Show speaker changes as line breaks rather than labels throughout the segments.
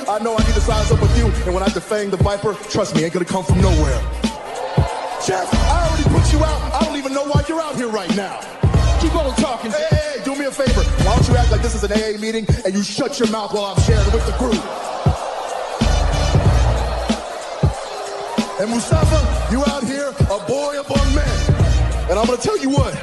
I know I need to size up with you, and when I defang the Viper, trust me, ain't gonna come from nowhere. Jeff, I already put you out. I don't even know why you're out here right now. Keep on talking. Hey, do me a favor. Why don't you act like this is an AA meeting and you shut your mouth while I'm sharing with the group? And Mustafa, you out here, a boy among men. And I'm gonna tell you what,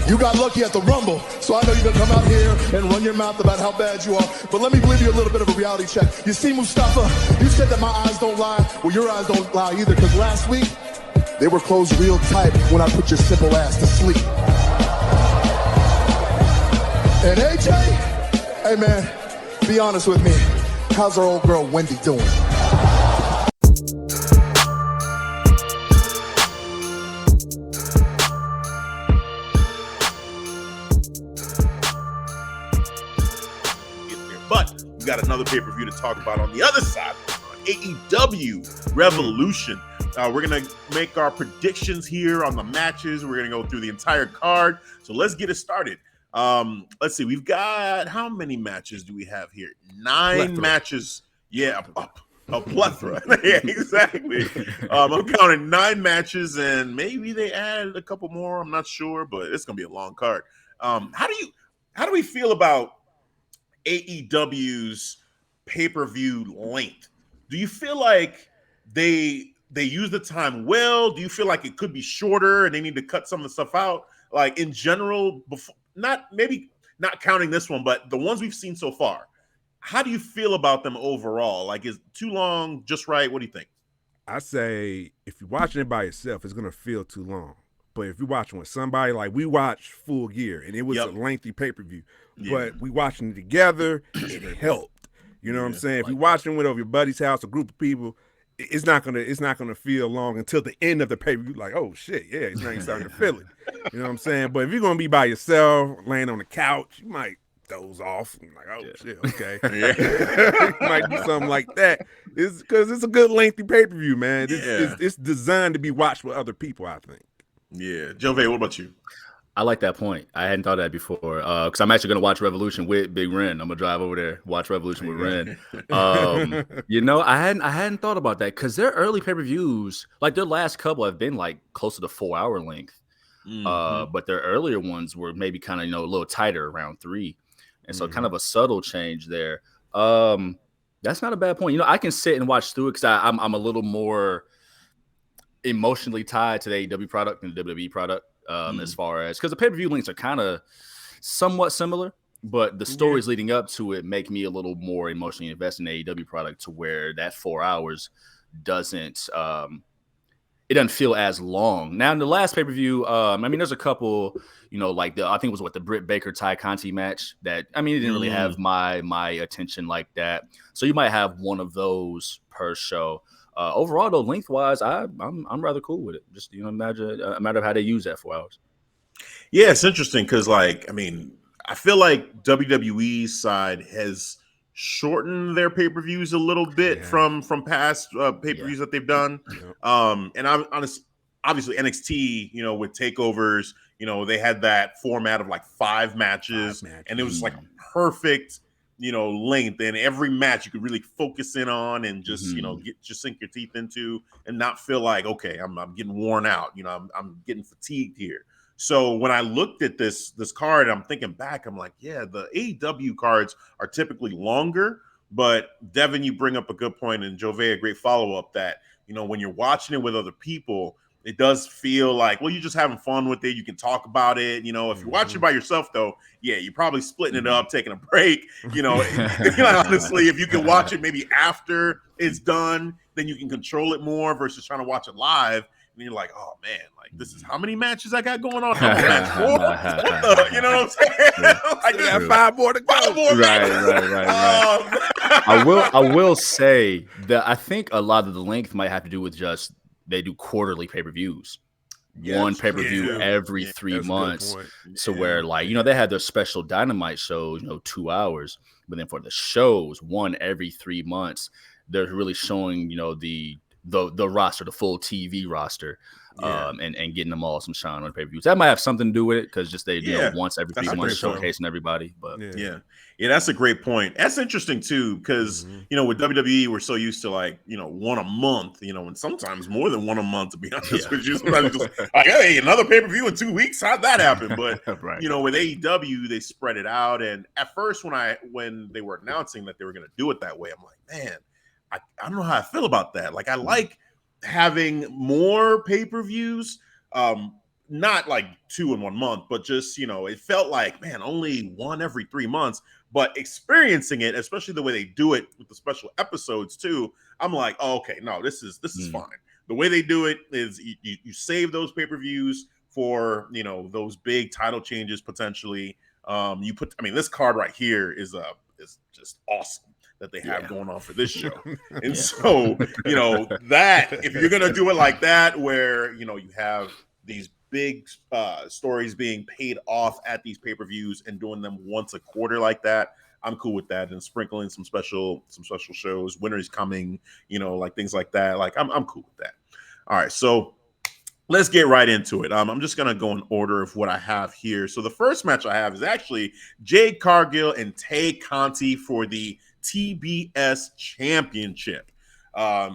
you got lucky at the Rumble, so I know you're gonna come out here and run your mouth about how bad you are. But let me give you a little bit of a reality check. You see, Mustafa, you said that my eyes don't lie. Well, your eyes don't lie either, because last week, they were closed real tight when I put your simple ass to sleep. And AJ, hey man, be honest with me. How's our old girl Wendy doing?
But we got another pay-per-view to talk about on the other side, AEW Revolution. We're going to make our predictions here on the matches. We're going to go through the entire card. So let's get it started. Let's see. We've got, how many matches do we have here? 9 matches. Yeah, a plethora. Yeah, exactly. I'm counting 9 matches, and maybe they added a couple more. I'm not sure, but it's going to be a long card. How do we feel about AEW's pay-per-view length? Do you feel like they use the time well? Do you feel like it could be shorter and they need to cut some of the stuff out? Like in general, before, not counting this one, but the ones we've seen so far, how do you feel about them overall? Like, is too long just right? What do you think?
I say if you're watching it by yourself, it's gonna feel too long. But if you're watching with somebody, like we watched Full Gear, and it was a lengthy pay-per-view, but we watching it together, it helped. You know what I'm saying? If you're watching it over your buddy's house, a group of people, it's not gonna feel long until the end of the pay-per-view. Like, oh shit, yeah, it's not starting to feel it. You know what I'm saying? But if you're gonna be by yourself, laying on the couch, you might doze off. I'm like, oh shit, okay. You might do something like that. It's because it's a good lengthy pay-per-view, man. It's designed to be watched with other people, I think.
Yeah, Jove, what about you?
I like that point. I hadn't thought of that before because I'm actually going to watch Revolution with Big Ren. I'm going to drive over there, watch Revolution with Ren. I hadn't thought about that because their early pay-per-views, like their last couple have been like close to the 4-hour length. But their earlier ones were maybe kind of, a little tighter around 3. And so kind of a subtle change there. That's not a bad point. I can sit and watch through it because I'm a little more emotionally tied to the AEW product than the WWE product. As far as because the pay-per-view links are kind of somewhat similar, but the stories leading up to it make me a little more emotionally invested in the AEW product to where that 4 hours doesn't it doesn't feel as long. Now in the last pay-per-view, there's a couple, like I think it was the Britt Baker Ty Conti match that it didn't really have my attention like that. So you might have one of those per show. Overall, though, lengthwise, I'm rather cool with it. Just imagine a matter of how they use that 4 hours.
Yeah, it's interesting because, I feel like WWE's side has shortened their pay-per-views a little bit from past pay-per-views that they've done. And I'm honest, obviously NXT, with takeovers, they had that format of 5 matches, and it was perfect. Length, and every match you could really focus in on and just just sink your teeth into and not feel like, okay, I'm getting worn out, I'm getting fatigued here. So when I looked at this card, I'm thinking back, I'm like, yeah, the AEW cards are typically longer, but Devin, you bring up a good point, and Jove, a great follow-up that when you're watching it with other people, it does feel like, well, you're just having fun with it. You can talk about it. If you're watching by yourself, though, yeah, you're probably splitting it up, taking a break. Honestly, if you can watch it maybe after it's done, then you can control it more versus trying to watch it live. And you're like, oh, man, this is how many matches I got going on? Match 4? What you know what I'm saying? I got 5 more to go. 5 more
Right. I will say that I think a lot of the length might have to do with just they do quarterly pay-per-views. One pay-per-view every 3 months. So where they had their special Dynamite shows, 2 hours. But then for the shows, one every 3 months, they're really showing, the the roster, the full TV roster, and getting them all some shine on pay-per-views. That might have something to do with it because just they once every 3 months showcasing everybody. But
that's a great point. That's interesting too because with WWE we're so used to like one a month, and sometimes more than one a month, to be honest with you. Sometimes just like, hey, another pay-per-view in 2 weeks. How'd that happen? But with AEW they spread it out, and at first when they were announcing that they were going to do it that way, I'm like, man, I don't know how I feel about that. Like I like having more pay-per-views, not like 2 in 1 month, but just it felt like, man, only one every 3 months. But experiencing it, especially the way they do it with the special episodes too, I'm like, oh, okay, no, this is fine. The way they do it is you save those pay-per-views for those big title changes potentially. This card right here is just awesome that they have going on for this show. And so, that if you're going to do it like that, where, you have these big stories being paid off at these pay-per-views and doing them once a quarter like that, I'm cool with that. And sprinkling some special shows, Winter's Coming, like things like that. Like I'm cool with that. All right. So let's get right into it. I'm just going to go in order of what I have here. So the first match I have is actually Jade Cargill and Tay Conti for the TBS Championship.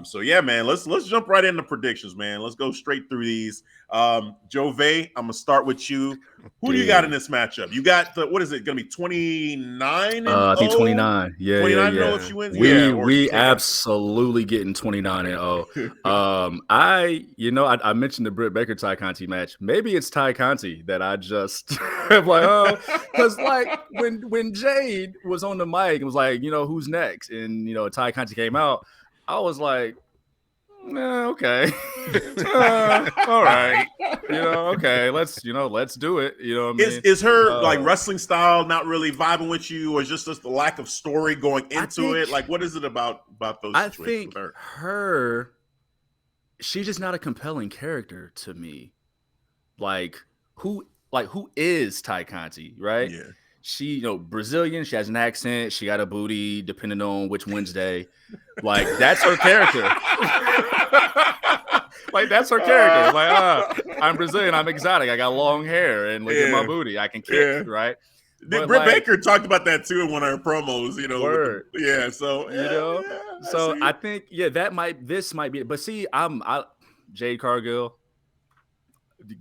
So yeah, man, let's jump right into predictions, man. Let's go straight through these. Jove, I'm gonna start with you. Who do you got in this matchup? You got what is it gonna be, 29?
I think 29. Yeah,
29
yeah.
if she wins.
We absolutely getting 29-0. I mentioned the Britt Baker Ty Conti match. Maybe it's Ty Conti that I just am like, because like when Jade was on the mic, it was like, who's next, and Ty Conti came out. I was like, okay. All right. Okay, let's do it.
Is her like wrestling style not really vibing with you, or just the lack of story going into it? Like, what is it about those situations?
I think
with
her, she's just not a compelling character to me. Like who is Ty Conti, right? Yeah. She, Brazilian, she has an accent, she got a booty, depending on which Wednesday. Like, that's her character. Like, that's her character. Like, I'm Brazilian, I'm exotic, I got long hair, and look at my booty, I can kick, right?
Britt Baker talked about that too in one of her promos,
I think, this might be it. But see, Jade Cargill.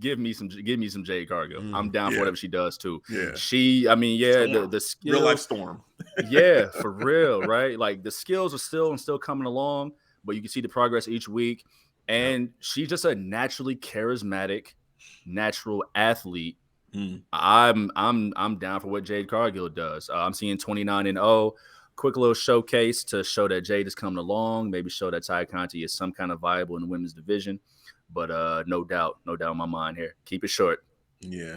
Give me some Jade Cargill. I'm down for whatever she does too. Yeah. The skills,
real life storm.
Yeah, for real, right? Like the skills are still coming along, but you can see the progress each week. And she's just a naturally charismatic, natural athlete. I'm down for what Jade Cargill does. I'm seeing 29-0. Quick little showcase to show that Jade is coming along. Maybe show that Ty Conti is some kind of viable in the women's division. But no doubt in my mind here. Keep it short.
Yeah.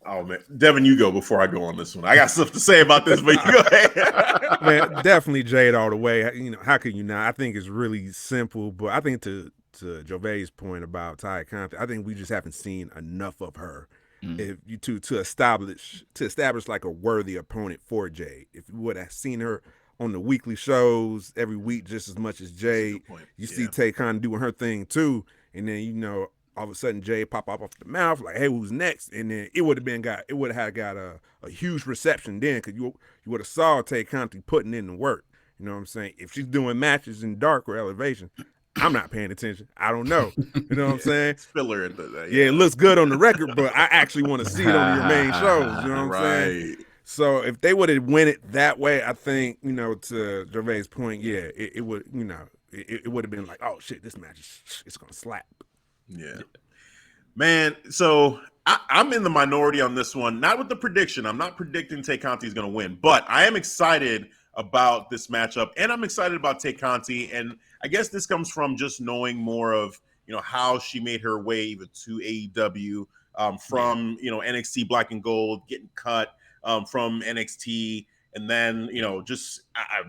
Oh man, Devin, you go before I go on this one. I got stuff to say about this, but you go ahead.
Man, definitely Jade all the way. How can you not? I think it's really simple, but I think to Jove's point about Ty Conti, I think we just haven't seen enough of her. If you to establish like a worthy opponent for Jade. If you would have seen her on the weekly shows every week just as much as Jade, you see Tay Conti doing her thing too. And then, all of a sudden Jay pop up off the mouth like, hey, who's next? And then it would have got a huge reception then, because you would have saw Tay Conti putting in the work. You know what I'm saying? If she's doing matches in dark or elevation, I'm not paying attention. I don't know. You know what I'm saying?
It's filler at that.
Yeah, it looks good on the record, but I actually want to see it on your main shows. You know what I'm saying? So if they would have win it that way, I think, to Gervais' point, it would, it would have been like, oh shit, this match it's gonna slap.
Yeah, man. So I'm in the minority on this one. Not with the prediction. I'm not predicting Tay Conti is gonna win, but I am excited about this matchup, and I'm excited about Tay Conti. And I guess this comes from just knowing more of how she made her way even to AEW from NXT Black and Gold, getting cut from NXT. And then, I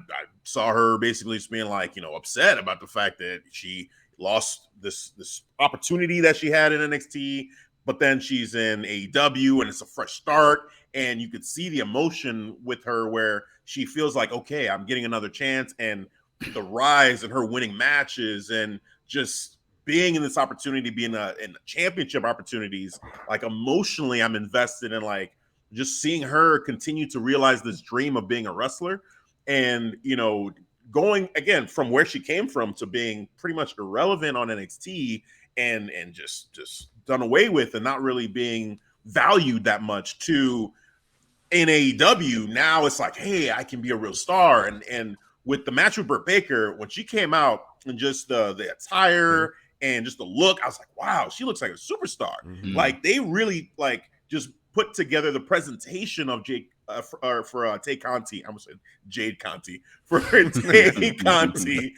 saw her basically just being like, upset about the fact that she lost this opportunity that she had in NXT, but then she's in AEW and it's a fresh start. And you could see the emotion with her where she feels like, okay, I'm getting another chance. And the rise in her winning matches and just being in this opportunity, being in championship opportunities, like emotionally, I'm invested in like just seeing her continue to realize this dream of being a wrestler, and going again from where she came from to being pretty much irrelevant on NXT and just done away with and not really being valued that much to in AEW. Now it's like, hey, I can be a real star. And with the match with Britt Baker, when she came out and just the attire and just the look, I was like, wow, she looks like a superstar. Like they really like just put together the presentation of Jade for Tay Conti. I'm gonna say Jade Conti for Tay Conti.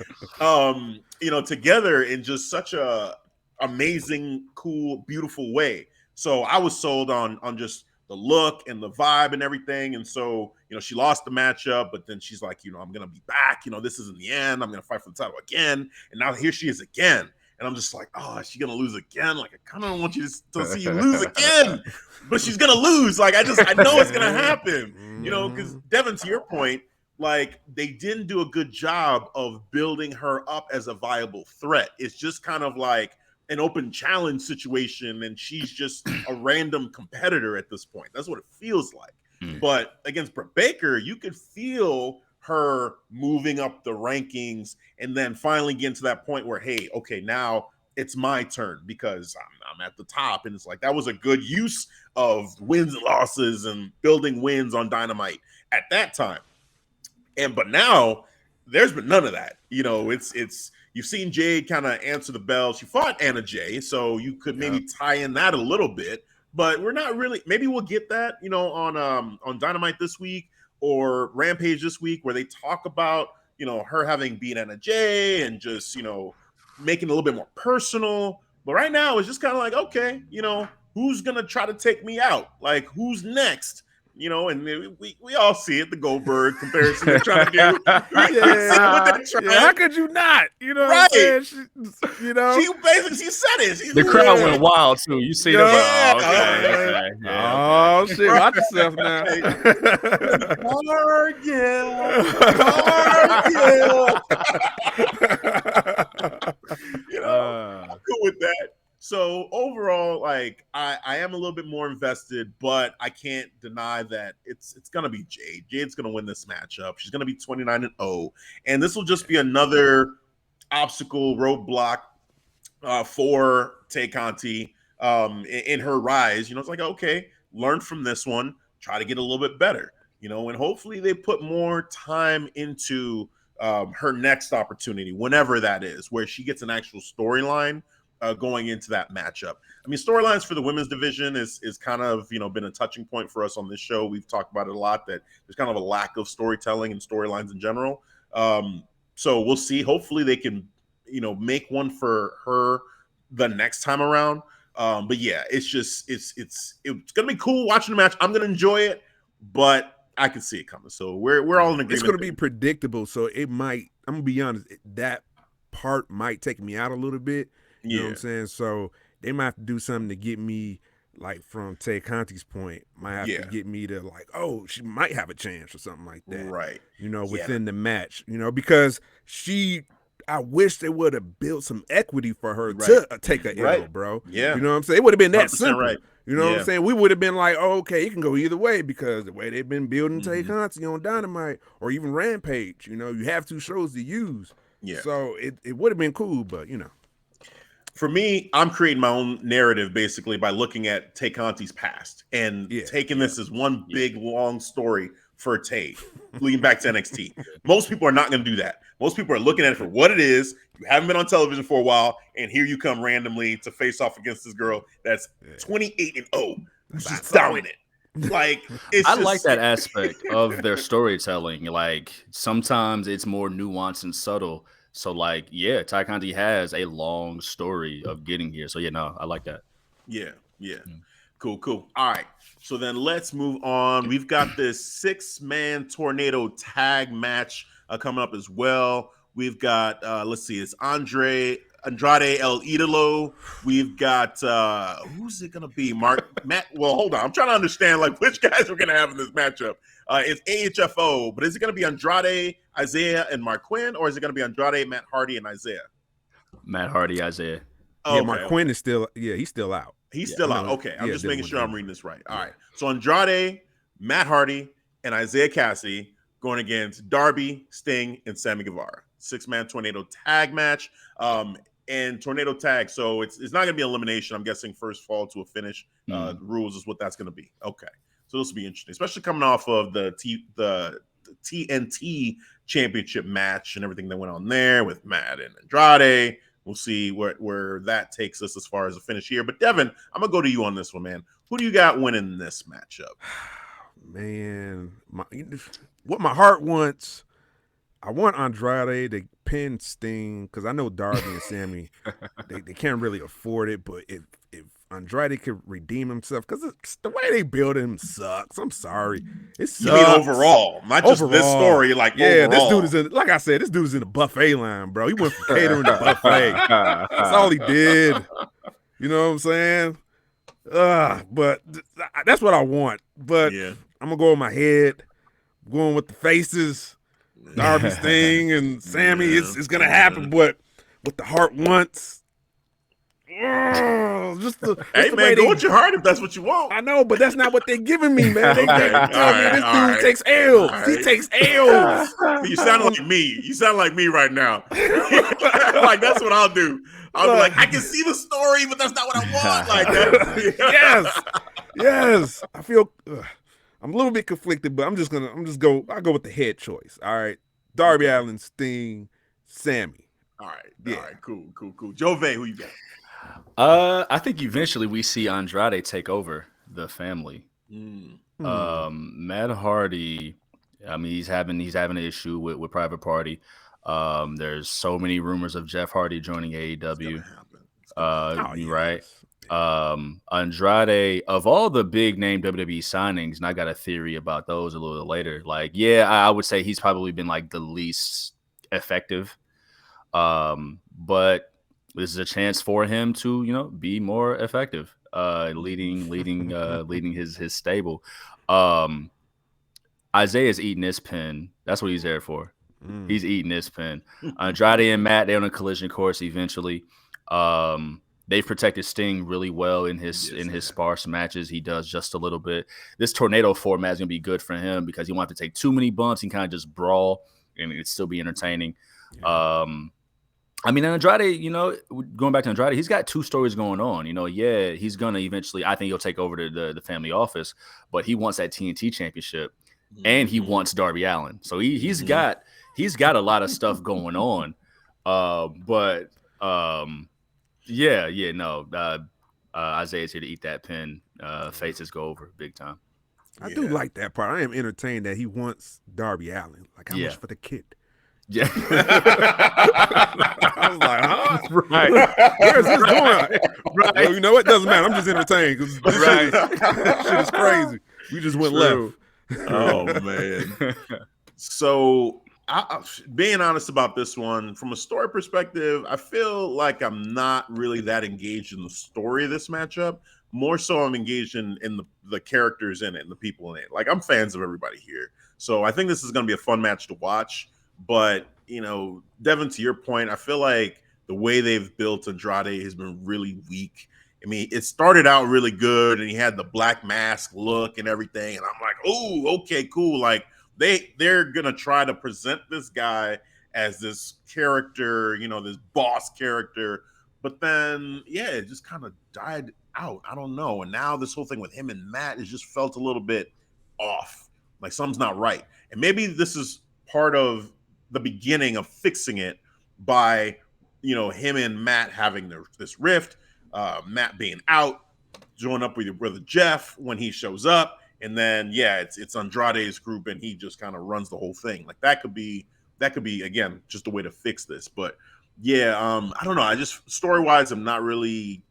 Together in just such a amazing, cool, beautiful way. So I was sold on just the look and the vibe and everything. And so, she lost the matchup, but then she's like, I'm going to be back. This isn't the end. I'm going to fight for the title again. And now here she is again. And I'm just like, oh, is she going to lose again? Like, I kind of don't want you to see you lose again, but she's going to lose. Like, I know it's going to happen, because Devin, to your point, like they didn't do a good job of building her up as a viable threat. It's just kind of like an open challenge situation, and she's just a random competitor at this point. That's what it feels like. But against Britt Baker, you could feel her moving up the rankings and then finally getting to that point where, hey, okay, now it's my turn because I'm at the top. And it's like, that was a good use of wins and losses and building wins on Dynamite at that time. But now there's been none of that. It's you've seen Jade kind of answer the bell. She fought Anna Jay, so you could maybe tie in that a little bit, but we're not really. Maybe we'll get that, on Dynamite this week or Rampage this week, where they talk about, her having beat Anna Jay and just, making it a little bit more personal. But right now it's just kind of like, okay, who's gonna try to take me out? Like, who's next? And we all see it, the Goldberg comparison they're trying to do.
How could you not?
Right.
What
She said it.
The crowd went wild too. You see them?
Okay. Oh shit! Watch yourself now.
Cargill. I'm cool with that. So overall, like I am a little bit more invested, but I can't deny that it's gonna be Jade. Jade's gonna win this matchup. She's gonna be 29-0, and this will just be another obstacle roadblock for Tay Conti in her rise. It's like, okay, learn from this one, try to get a little bit better, and hopefully they put more time into her next opportunity, whenever that is, where she gets an actual storyline. Going into that matchup. I mean, storylines for the women's division is kind of, been a touching point for us on this show. We've talked about it a lot, that there's kind of a lack of storytelling and storylines in general. So we'll see. Hopefully they can, make one for her the next time around. But yeah, it's going to be cool watching the match. I'm going to enjoy it, but I can see it coming. So we're all in agreement.
It's going to be predictable. So it might, I'm going to be honest, that part might take me out a little bit. You know what I'm saying? So they might have to do something to get me, like from Tay Conti's point, might have to get me to like, oh, she might have a chance or something like that.
Right.
Within the match, because I wish they would have built some equity for her to take a L, bro.
Yeah.
You know what I'm saying? It would have been that simple.
Right.
You know what I'm saying? We would have been like, oh, okay, it can go either way, because the way they've been building Tay Conti on Dynamite or even Rampage, you have two shows to use. Yeah. So it would have been cool, but
For me, I'm creating my own narrative basically by looking at Tay Conti's past and taking this as one big long story for Tay, leading back to NXT. Most people are not going to do that. Most people are looking at it for what it is. You haven't been on television for a while, and here you come randomly to face off against this girl that's 28-0. She's dominant. Like,
I like that aspect of their storytelling. Like, sometimes it's more nuanced and subtle. So, like, Tay Conti has a long story of getting here. So, I like that.
Yeah. Cool. All right. So then let's move on. We've got this 6-man tornado tag match coming up as well. We've got, let's see, it's Andrade El Idolo. We've got, who's it going to be? Matt. Well, hold on. I'm trying to understand, like, which guys we're going to have in this matchup. It's AHFO, but is it going to be Andrade, Isiah, and Marquin, or is it going to be Andrade, Matt Hardy, and Isiah?
Matt Hardy, Isiah.
Yeah, Mark Quinn is still. Yeah, he's still out.
He's still out. Okay, I'm just making sure I'm reading this right. All right. So Andrade, Matt Hardy, and Isiah Kassidy going against Darby, Sting, and Sammy Guevara. 6-man tornado tag match. And tornado tag. So it's not going to be elimination. I'm guessing first fall to a finish. The rules is what that's going to be. Okay. So this will be interesting, especially coming off of the TNT championship match and everything that went on there with Matt and Andrade. We'll see where that takes us as far as a finish here. But Devin, I'm gonna go to you on this one, man. Who do you got winning this matchup?
Man, what my heart wants, I want Andrade to pin Sting because I know Darby and Sammy, they can't really afford it. But if Andrade could redeem himself, because the way they build him sucks. I'm sorry, it sucks.
You mean overall, not just this story? Like overall.
This dude is like I said, this dude is in the buffet line, bro. He went from catering to buffet. That's all he did. You know what I'm saying? But that's what I want. But I'm gonna go with my head, going with the faces. Darby, Sting, and Sammy. It's gonna happen, but what the heart wants.
Hey man, go with your heart if that's what you want.
I know, but that's not what they're giving me, man. This dude takes L's. He takes L's.
You sound like me. You sound like me right now. Like that's what I'll do. I'll be like, I can see the story, but that's not what I want. Like that.
Yes. I feel I'm a little bit conflicted, but I'll go with the head choice. All right, Darby Allin, Sting, Sammy.
All right, cool. Jove, who you got?
I think eventually we see Andrade take over the family. Matt Hardy, I mean, he's having an issue with Private Party. There's so many rumors of Jeff Hardy joining AEW. Right? Andrade, of all the big name WWE signings, and I got a theory about those a little later. Like, I would say he's probably been like the least effective. But this is a chance for him to, be more effective, leading his stable. Isaiah's eating this pin. That's what he's there for. He's eating this pin. Andrade and Matt, they're on a collision course eventually. They've protected Sting really well in his sparse matches. He does just a little bit. This tornado format is gonna be good for him because he won't have to take too many bumps. He kind of just brawl and it'd still be entertaining. I mean, Andrade, going back to Andrade, he's got two stories going on. He's gonna eventually. I think he'll take over the family office, but he wants that TNT championship, and he wants Darby Allin. So he's got a lot of stuff going on. Isaiah's here to eat that pin. Faces go over big time.
I do like that part. I am entertained that he wants Darby Allin. Like, how much for the kid?
Yeah.
I was like, huh? Right. Where's this going? Right. Well, you know what? Doesn't matter. I'm just entertained because this shit is crazy. We just went left.
Oh, man. So, being honest about this one, from a story perspective, I feel like I'm not really that engaged in the story of this matchup. More so I'm engaged in the characters in it and the people in it. Like, I'm fans of everybody here. So I think this is going to be a fun match to watch. But, Devin, to your point, I feel like the way they've built Andrade has been really weak. I mean, it started out really good, and he had the black mask look and everything. And I'm like, oh, okay, cool. Like, they're going to try to present this guy as this character, this boss character. But then, it just kind of died out. I don't know. And now this whole thing with him and Matt has just felt a little bit off. Like, something's not right. And maybe this is part of the beginning of fixing it by, him and Matt having this rift, Matt being out, join up with your brother Jeff when he shows up, and then it's Andrade's group and he just kind of runs the whole thing. Like that could be again just a way to fix this. But I don't know. I just story-wise I'm not really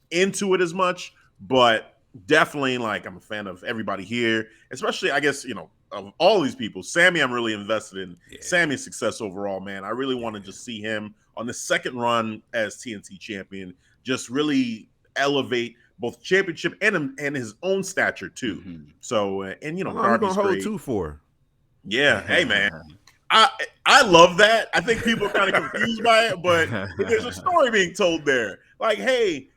into it as much, but definitely like I'm a fan of everybody here, especially I guess of all these people. Sammy, I'm really invested in Sammy's success overall, man. I really want to just see him on the second run as TNT champion, just really elevate both championship and his own stature too. So, and
Darby's
gonna hold
two for.
Yeah, hey man, I love that. I think people are kind of confused by it, but there's a story being told there. Like, hey,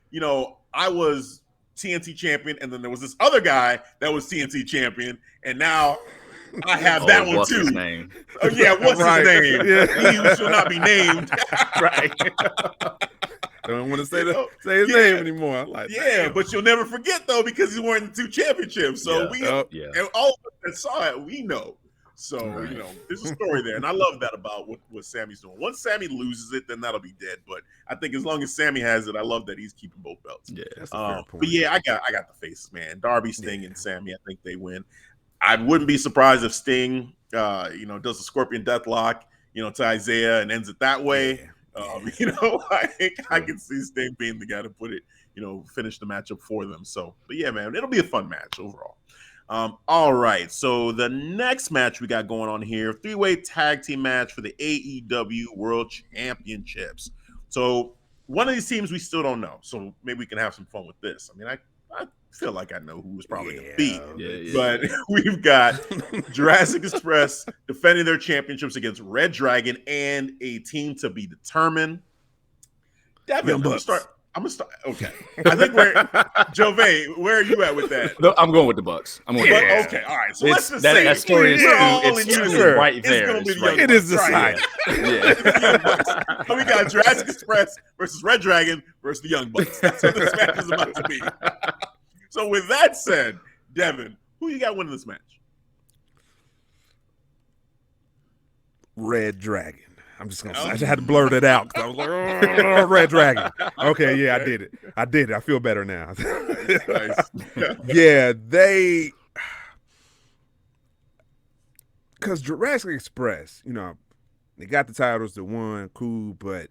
I was TNT champion, and then there was this other guy that was TNT champion, and now I have that one
what's
too.
His name?
Oh yeah, what's his name? He who shall not be named.
Right.
Don't want to say his name anymore. Like,
but you'll never forget though, because he's wearing the 2 championships. So and all of us that saw it, we know. So there's a story there, and I love that about what Sammy's doing. Once Sammy loses it, then that'll be dead. But I think as long as Sammy has it, I love that he's keeping both belts.
Yeah, that's a fair point.
But yeah, I got the faces, man. Darby, Sting, and Sammy. I think they win. I wouldn't be surprised if Sting, does a Scorpion Deathlock, to Isiah and ends it that way. I can see Sting being the guy to put it, finish the matchup for them. So, but yeah, man, it'll be a fun match overall. All right, so the next match we got going on here, 3-way tag team match for the AEW World Championships. So one of these teams we still don't know, so maybe we can have some fun with this. I mean, I feel like I know who it's probably going to be, but we've got Jurassic Express defending their championships against reDRagon and a team to be determined. Devin, I'm gonna start. Okay, I think Jove, where are you at with that?
No, I'm going with the Bucks.
Okay, all right. So let's just say
that story is right there.
It is decided.
So we got Jurassic Express versus reDRagon versus the Young Bucks. That's what this match is about to be. So with that said, Devin, who you got winning this match?
reDRagon. I'm just gonna. I just had to blurt it out because I was like, "Oh, reDRagon." Okay, yeah, I did it. I feel better now. Yeah, because Jurassic Express, they got the titles, they won, cool, but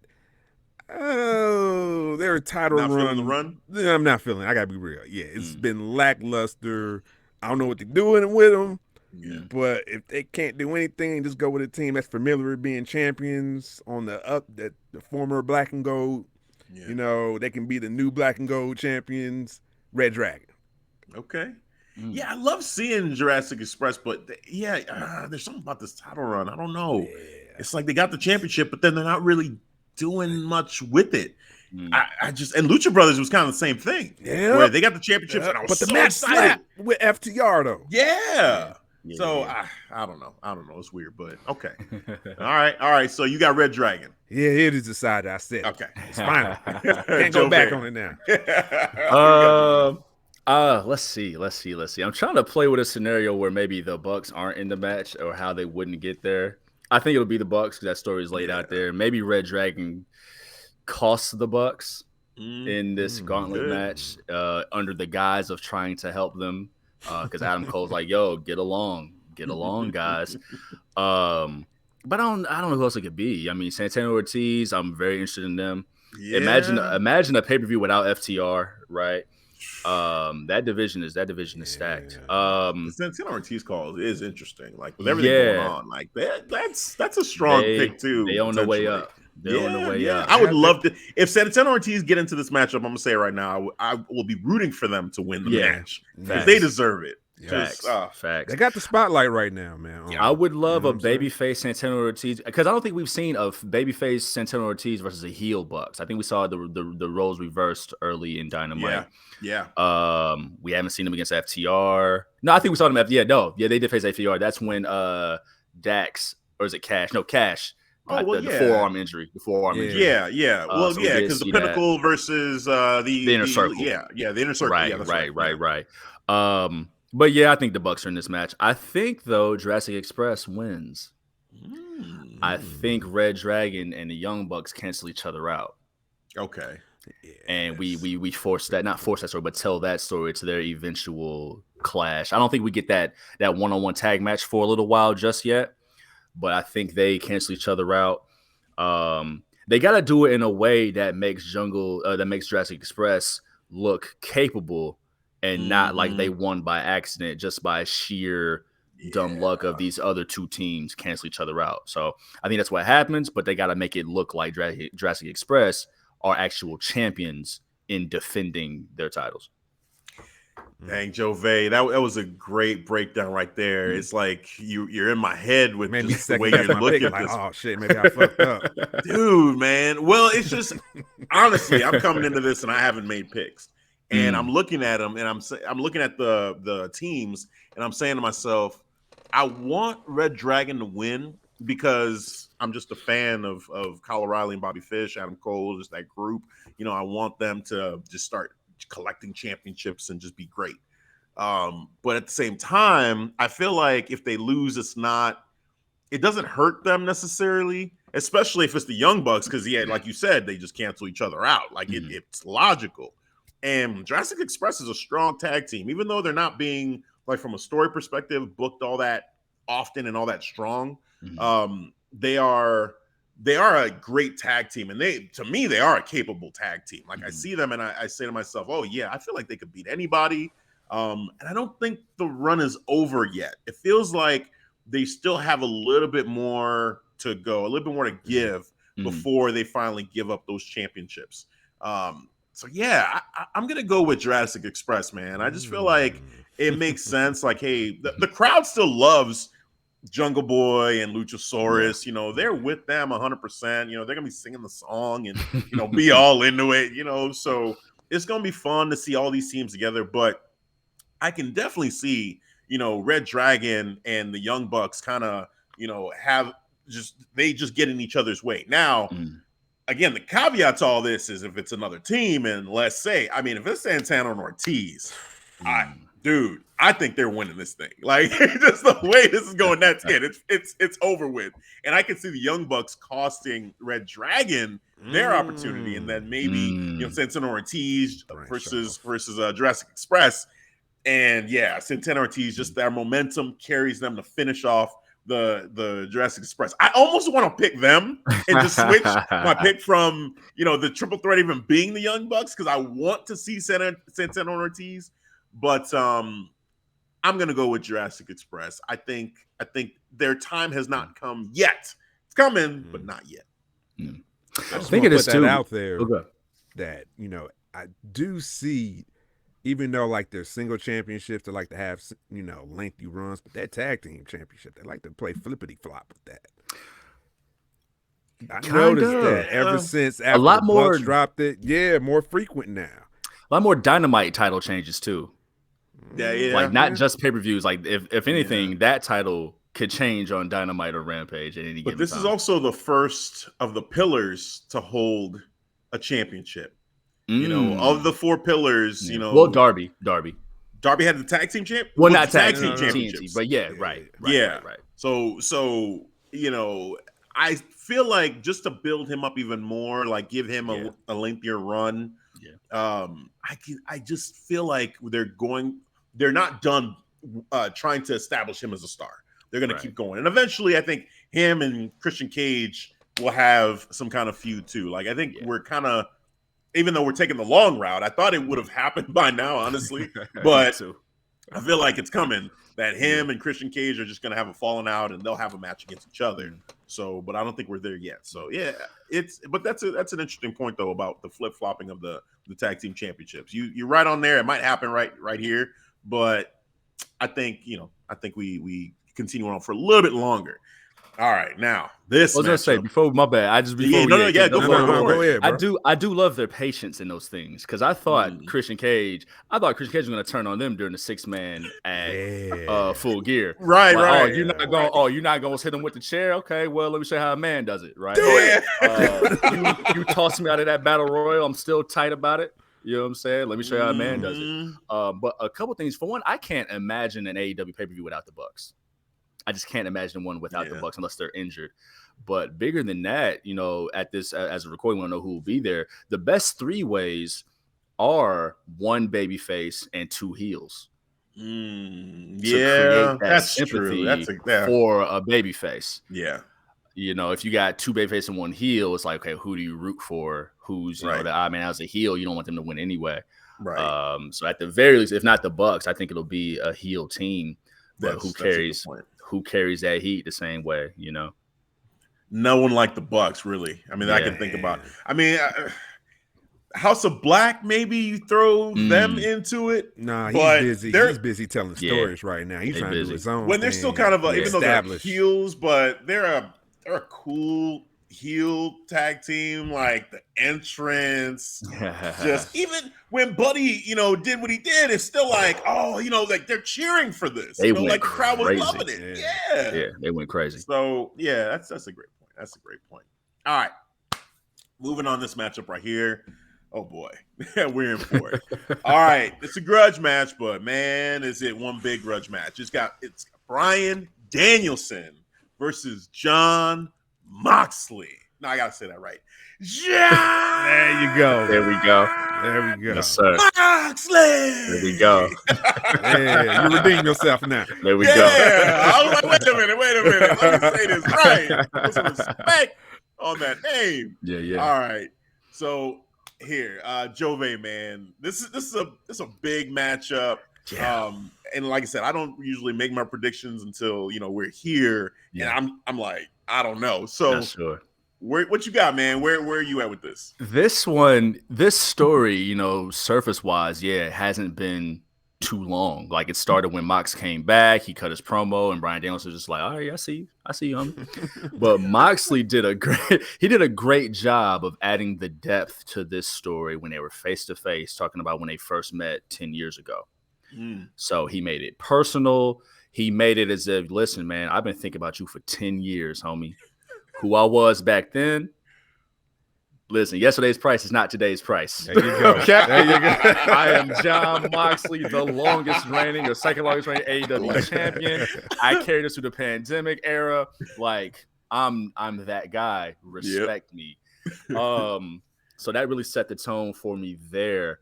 their title run. I'm not feeling it. I gotta be real. Yeah, it's been lackluster. I don't know what they're doing with them. Yeah. But if they can't do anything, just go with a team that's familiar with being champions on the up, that the former Black and Gold, they can be the new Black and Gold champions, reDRagon.
Okay. Yeah, I love seeing Jurassic Express, but there's something about this title run. I don't know. Yeah. It's like they got the championship, but then they're not really doing much with it. I just, and Lucha Brothers was kind of the same thing. Yeah. Where they got the championships, and I was
the match
excited
with FTR though.
Yeah. So I don't know. It's weird, but okay. All right. So you got reDRagon.
Yeah, it is decided. I said.
Okay,
it's fine. Can't go back on it now.
Let's see. I'm trying to play with a scenario where maybe the Bucks aren't in the match or how they wouldn't get there. I think it'll be the Bucks because that story is laid out there. Maybe reDRagon costs the Bucks in this gauntlet match under the guise of trying to help them. Because Adam Cole's like, yo, get along, guys. But I don't know who else it could be. I mean, Santana Ortiz, I'm very interested in them. Yeah. Imagine a pay-per-view without FTR, right? That division is stacked.
The Santana Ortiz call is interesting. Like with everything going on, like that's a strong pick too.
They on the way up.
I would love to. If Santana Ortiz get into this matchup, I'm gonna say right now, I will be rooting for them to win the match because they deserve it.
Facts.
They got the spotlight right now, man.
I would love a babyface Santana Ortiz because I don't think we've seen a babyface Santana Ortiz versus a heel Bucks. I think we saw the roles reversed early in Dynamite.
Yeah.
We haven't seen them against FTR. No, I think we saw them. They did face FTR. That's when Dax, or is it Cash? No, Cash. The forearm injury.
Yeah. Well, because the Pinnacle versus the
Inner Circle.
The Inner Circle.
Right. But yeah, I think the Bucks are in this match. I think though Jurassic Express wins. I think reDRagon and the Young Bucks cancel each other out.
Okay.
And we force that, not force that story, but tell that story to their eventual clash. I don't think we get that one-on-one tag match for a little while just yet. But I think they cancel each other out. They got to do it in a way that makes Jurassic Express look capable and not like they won by accident, just by sheer dumb luck of these other two teams cancel each other out. So I think that's what happens, but they got to make it look like Jurassic Express are actual champions in defending their titles.
Dang, Jove, that was a great breakdown right there. It's like you're in my head with just the way you're looking at this.
Oh shit, maybe I fucked up,
dude, man. Well, it's just honestly, I'm coming into this and I haven't made picks, and I'm looking at them, and I'm looking at the teams, and I'm saying to myself, I want reDRagon to win because I'm just a fan of Kyle O'Reilly and Bobby Fish, Adam Cole, just that group. I want them to just start collecting championships and just be great. But at the same time, I feel like if they lose, it doesn't hurt them necessarily, especially if it's the Young Bucks, because like you said, they just cancel each other out. Like it's logical. And Jurassic Express is a strong tag team, even though they're not being, like, from a story perspective, booked all that often and all that strong. They are a great tag team, and to me they are a capable tag team. Like I see them and I say to myself, oh yeah, I feel like they could beat anybody. And I don't think the run is over yet. It feels like they still have a little bit more to go, a little bit more to give before they finally give up those championships. So yeah, I'm gonna go with Jurassic Express, man. I just feel like it makes sense. Like, hey, the crowd still loves Jungle Boy and Luchasaurus. They're with them 100%. They're gonna be singing the song and be all into it. So it's gonna be fun to see all these teams together. But I can definitely see reDRagon and the Young Bucks kind of have they just get in each other's way. Now, again, the caveat to all this is if it's another team, and let's say, if it's Santana and Ortiz, dude, I think they're winning this thing. Like, just the way this is going, that's it. It's over with. And I can see the Young Bucks costing reDRagon their opportunity, and then maybe Santana Ortiz versus Jurassic Express. And yeah, Santana Ortiz, just their momentum carries them to finish off the Jurassic Express. I almost want to pick them and just switch my pick from the triple threat even being the Young Bucks, because I want to see Santana Ortiz. But I'm gonna go with Jurassic Express. I think their time has not come yet. It's coming, but not yet.
I think it is too out there that I do see, even though like their single championships, they like to have lengthy runs, but that tag team championship, they like to play flippity flop with that. I noticed that ever since after
a lot
the
more
Bucks dropped it, more frequent now.
A lot more Dynamite title changes too.
Yeah.
Like not just pay-per-views. Like if anything, that title could change on Dynamite or Rampage at any given time.
But this is also the first of the pillars to hold a championship. Of the four pillars,
Well, Darby
had the tag team champ.
Well, not tag team
championships,
but right.
So I feel like just to build him up even more, like give him a lengthier run. I just feel like they're not done trying to establish him as a star. They're going to keep going, and eventually, I think him and Christian Cage will have some kind of feud too. Like I think we're kind of. Even though we're taking the long route, I thought it would have happened by now, honestly. But I feel like it's coming that him and Christian Cage are just going to have a falling out, and they'll have a match against each other. So, but I don't think we're there yet. So, yeah, but that's an interesting point though about the flip flopping of the tag team championships. You're right on there. It might happen right here, but I think we continue on for a little bit longer. All right, now this.
I was gonna say before my bad. Go
for it.
I do love their patience in those things, because I thought Christian Cage was gonna turn on them during the 6-man at Full Gear.
Right.
Oh, you're not gonna hit him with the chair. Okay, well let me show you how a man does it. Right. You tossed me out of that battle royal. I'm still tight about it. You know what I'm saying? Let me show you how a man does it. But a couple things. For one, I can't imagine an AEW pay-per-view without the Bucks. I just can't imagine one without the Bucks unless they're injured. But bigger than that, at this as a recording, we don't know who will be there. The best 3 ways are 1 baby face and 2 heels.
That's true.
For a baby face.
Yeah.
If you got 2 baby face and 1 heel, it's like, okay, who do you root for? Who's as a heel, you don't want them to win anyway.
Right.
So at the very least, if not the Bucks, I think it'll be a heel team. But who carries that heat the same way, No
one like the Bucks, really. I can think about. House of Black, maybe you throw them into it.
Nah, he's busy. He's busy telling stories right now. He's trying to do his own
when they're still kind of even though they're heels, but they're a cool heel tag team. Like the entrance, just even when Buddy, did what he did, it's still like, like they're cheering for this.
They went
like the crowd was loving it.
Yeah, they went crazy.
So that's a great point. That's a great point. All right, moving on this matchup right here. Oh boy, we're in for it. All right, it's a grudge match, but man, is it one big grudge match? It's Bryan Danielson versus Jon Moxley. No, I gotta say that right.
There you go.
There we go.
There we go.
Yes, sir.
Moxley.
There we go.
Yeah, you redeem yourself now.
There we go.
I was like, wait a minute. Let me say this right. Put some respect on that name.
Yeah.
All right. So here, Juvi, man, this is a big matchup.
Yeah.
And like I said, I don't usually make my predictions until we're here, and I'm like, I don't know. So
not sure.
What you got, man? Where are you at with this?
This story, surface wise, it hasn't been too long. Like it started when Mox came back, he cut his promo, and Bryan Danielson was just like, all right, I see you, homie. But Moxley did a great job of adding the depth to this story when they were face to face, talking about when they first met 10 years ago. So he made it personal. He made it as if, listen, man, I've been thinking about you for 10 years, homie. Who I was back then. Listen, yesterday's price is not today's price.
There you go.
Okay?
There you go.
I am Jon Moxley, the longest reigning or second longest reigning AEW champion. I carried us through the pandemic era. Like, I'm that guy. Respect me. So that really set the tone for me there.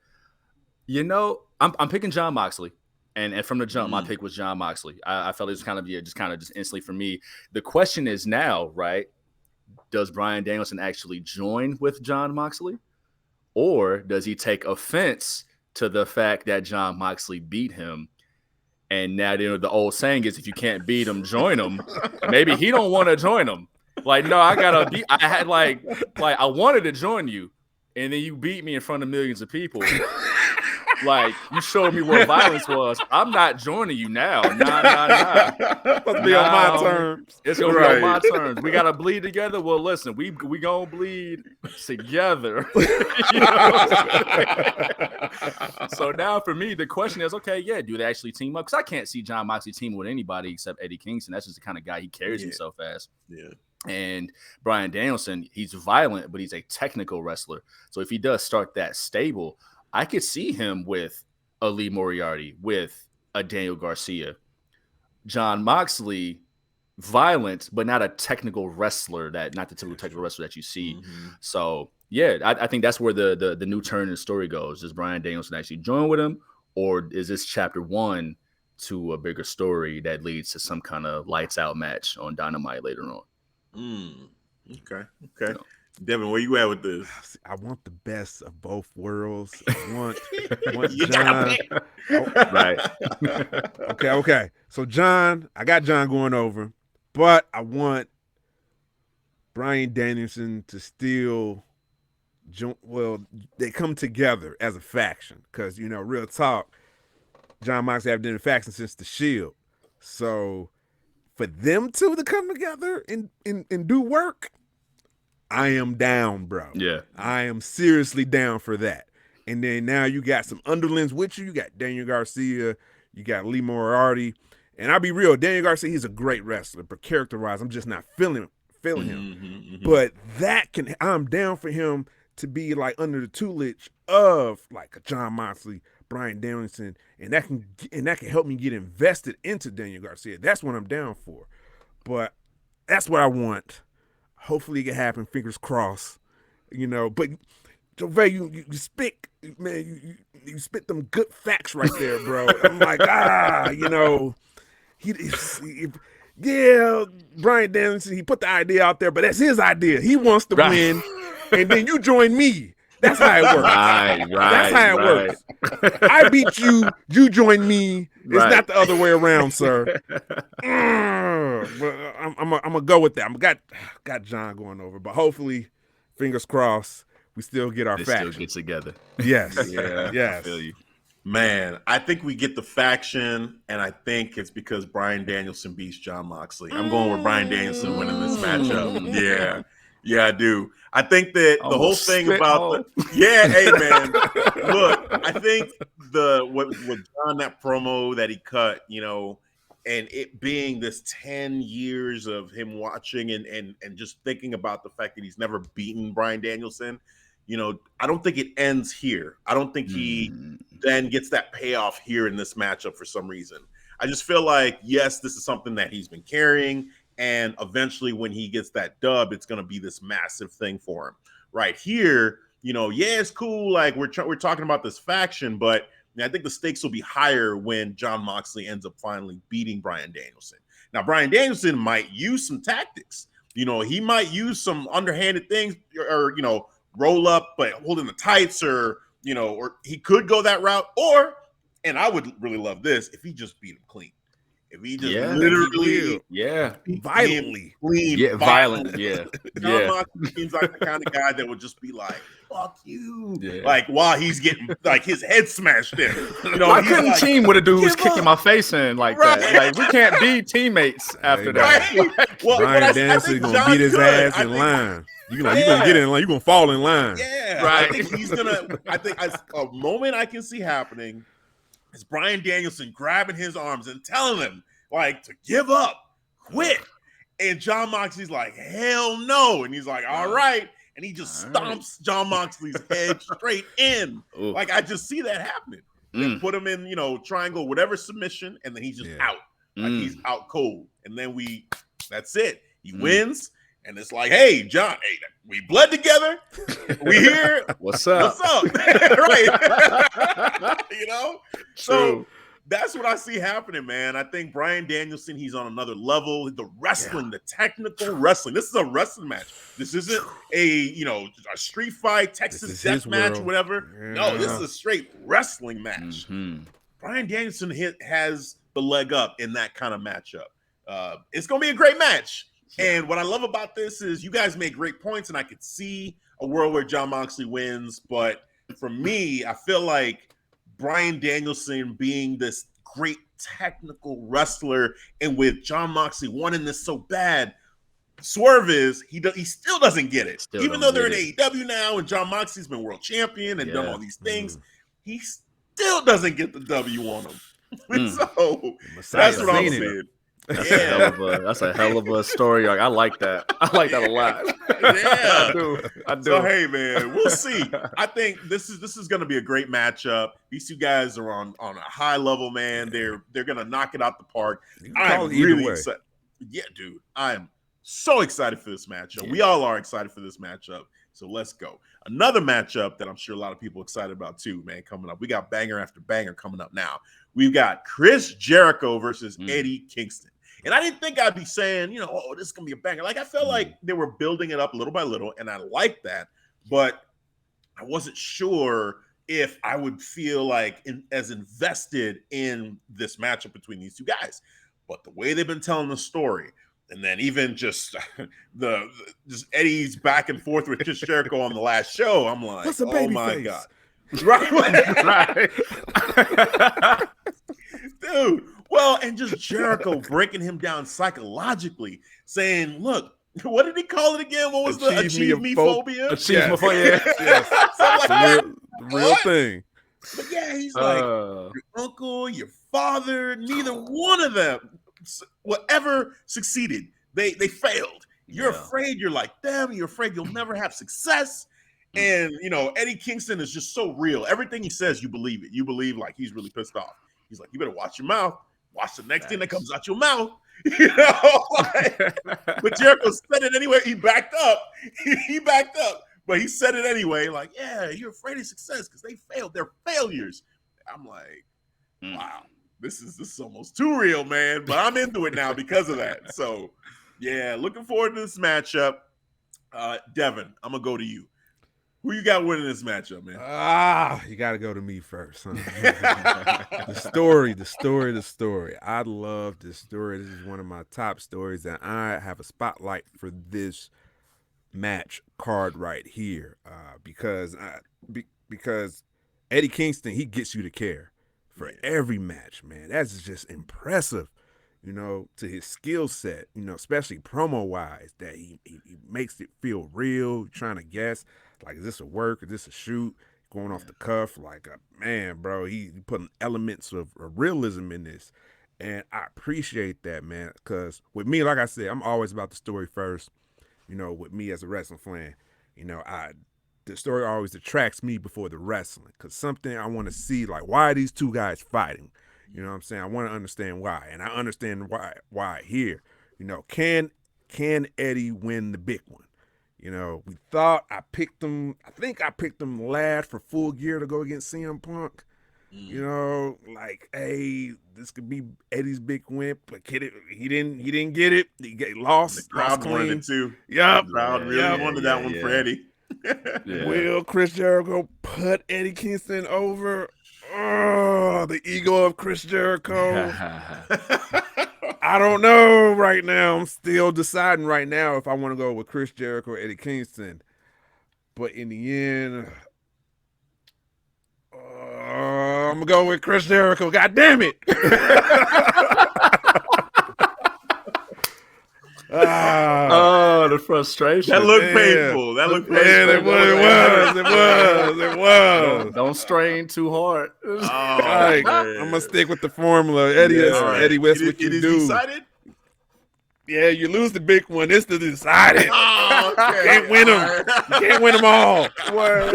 I'm picking Jon Moxley. And from the jump, my pick was Jon Moxley. I felt it was kind of instantly for me. The question is now, right? Does Bryan Danielson actually join with Jon Moxley? Or does he take offense to the fact that Jon Moxley beat him? And now the old saying is, if you can't beat him, join him. Maybe he don't want to join him. Like, no, I wanted to join you, and then you beat me in front of millions of people. Like, you showed me what violence was. I'm not joining you now. Nah.
Must be on my terms.
It's gonna be on my terms. We gotta bleed together. Well, listen, we gonna bleed together. So now for me, the question is, okay, do they actually team up? Because I can't see Jon Moxley teaming with anybody except Eddie Kingston. That's just the kind of guy he carries himself as. Yeah. And Bryan Danielson, he's violent, but he's a technical wrestler. So if he does start that stable, I could see him with a Lee Moriarty, with a Daniel Garcia. Jon Moxley, violent, but not a technical wrestler, not the typical technical wrestler that you see. So, I think that's where the new turn in the story goes. Does Bryan Danielson actually join with him, or is this chapter 1 to a bigger story that leads to some kind of lights out match on Dynamite later on?
Okay. Devin, where you at with this?
I want the best of both worlds. I want Jon.
Right.
Okay. So I got Jon going over, but I want Bryan Danielson to still they come together as a faction because, real talk, Jon Moxley have been in faction since the Shield. So for them two to come together and do work, I am down, bro.
Yeah.
I am seriously down for that. And then now you got some underlings with you. You got Daniel Garcia. You got Lee Moriarty. And I'll be real, Daniel Garcia, he's a great wrestler, but character-wise, I'm just not feeling him. But I'm down for him to be like under the tutelage of like a Jon Moxley, Bryan Danielson, and that can help me get invested into Daniel Garcia. That's what I'm down for. But that's what I want. Hopefully it can happen. Fingers crossed. But Juvi, you spit, man. You spit them good facts right there, bro. I'm like, Bryan Danielson, he put the idea out there, but that's his idea. He wants to win, and then you join me. That's how it works.
Right.
That's how it works. I beat you, you join me. It's not the other way around, sir. But I'm gonna go with that. Got Jon going over, but hopefully, fingers crossed, we still get our
They
faction.
still get together.
Yes.
Yeah,
Yes.
I feel you.
Man, I think we get the faction, and I think it's because Bryan Danielson beats Jon Moxley. I'm going with Bryan Danielson winning this matchup. Yeah, I do. I think that the whole thing about hey man, look, I think what John, that promo that he cut, and it being this 10 years of him watching and just thinking about the fact that he's never beaten Bryan Danielson. I don't think it ends here. I don't think he then gets that payoff here in this matchup for some reason. I just feel like, yes, this is something that he's been carrying, and eventually when he gets that dub, it's going to be this massive thing for him. Right here, it's cool. Like we're talking about this faction, but I think the stakes will be higher when Jon Moxley ends up finally beating Bryan Danielson. Now, Bryan Danielson might use some tactics. He might use some underhanded things or roll up, but holding the tights, or he could go that route, and I would really love this if he just beat him clean. If he just literally,
violently,
clean,
violent,
Jon Moxley seems like the kind of guy that would just be like, "Fuck you," like while he's getting like his head smashed in.
I couldn't team with a dude who's kicking my face in like that. Like we can't be teammates after that.
Like, Bryan Danielson gonna beat his ass in line. You gonna get in line. You gonna fall in line.
Yeah, right. I think he's gonna. I think a moment I can see happening is Bryan Danielson grabbing his arms and telling him like to give up, quit, and Jon Moxley's like, hell no, and he's like, all right, and he just stomps Jon Moxley's head straight in. Ooh. Like I just see that happening. They put him in, triangle, whatever submission, and then he's just out. Like he's out cold, and then that's it. He wins. And it's like, hey, John, we bled together. We here.
What's up?
Right.
True.
So that's what I see happening, man. I think Bryan Danielson, he's on another level. The wrestling, the technical wrestling. This is a wrestling match. This isn't a street fight, Texas death match, whatever. Yeah. No, this is a straight wrestling match. Bryan Danielson has the leg up in that kind of matchup. It's going to be a great match. And what I love about this is you guys make great points, and I could see a world where Jon Moxley wins. But for me, I feel like Bryan Danielson being this great technical wrestler, and with Jon Moxley wanting this so bad, swerve is he still doesn't get it. Even though they're in AEW now, and Jon Moxley's been world champion and done all these things, he still doesn't get the W on him. So that's what I'm saying.
That's a hell of a story. I like that. I like that a lot.
Yeah, I do. So hey, man, we'll see. I think this is going to be a great matchup. These two guys are on a high level, man. They're going to knock it out the park. I'm really excited. Yeah, dude, I am so excited for this matchup. Yeah. We all are excited for this matchup. So let's go. Another matchup that I'm sure a lot of people are excited about too, man, coming up. We got banger after banger coming up now. We've got Chris Jericho versus Eddie Kingston. And I didn't think I'd be saying, this is going to be a banger. Like, I felt like they were building it up little by little, and I like that. But I wasn't sure if I would feel like as invested in this matchup between these two guys. But the way they've been telling the story, and then even just just Eddie's back and forth with Chris Jericho on the last show, I'm like, oh my God. Right. Dude. Well, and just Jericho breaking him down psychologically, saying, look, what did he call it again? What was the achieve me phobia?
Achieve me phobia.
Yes. So like, real thing.
But yeah, he's like, your uncle, your father, neither one of them will ever succeeded. They failed. You're afraid. You're like them. You're afraid you'll never have success. And, Eddie Kingston is just so real. Everything he says, you believe it. You believe like he's really pissed off. He's like, you better watch your mouth. Watch the next thing that comes out your mouth. But Jericho said it anyway. He backed up. He backed up. But he said it anyway. Like, yeah, you're afraid of success because they failed. They're failures. I'm like, wow, this is almost too real, man. But I'm into it now because of that. So, yeah, looking forward to this matchup. Devin, I'm going to go to you. Who you got winning this matchup, man?
You got to go to me first. Huh? The story. I love this story. This is one of my top stories, and I have a spotlight for this match card right here, because Eddie Kingston, he gets you to care for every match, man. That's just impressive, to his skill set, especially promo wise, that he makes it feel real. Trying to guess, like, is this a work? Is this a shoot? Going off the cuff, like, man, bro, he putting elements of realism in this. And I appreciate that, man, because with me, like I said, I'm always about the story first. With me as a wrestling fan, the story always attracts me before the wrestling, because something I want to see, like, why are these two guys fighting? You know what I'm saying? I want to understand why, and I understand why here. Can Eddie win the big one? We thought I think I picked him last for Full Gear to go against CM Punk. Like, hey, this could be Eddie's big win, but he didn't get it. He lost.
The crowd wanted it too.
Yep.
The crowd really wanted that one for Eddie.
Will Chris Jericho put Eddie Kingston over? Oh, the ego of Chris Jericho. I don't know right now. I'm still deciding right now if I want to go with Chris Jericho or Eddie Kingston. But in the end, I'm going to go with Chris Jericho. God damn it.
The frustration.
That looked painful. That looked painful.
It was.
Don't strain too hard.
I'm going to stick with the formula. Eddie West, what you do.
Decided?
Yeah, you lose the big one. It's the decided.
Oh, okay.
You can't win them. You can't win them all. Word.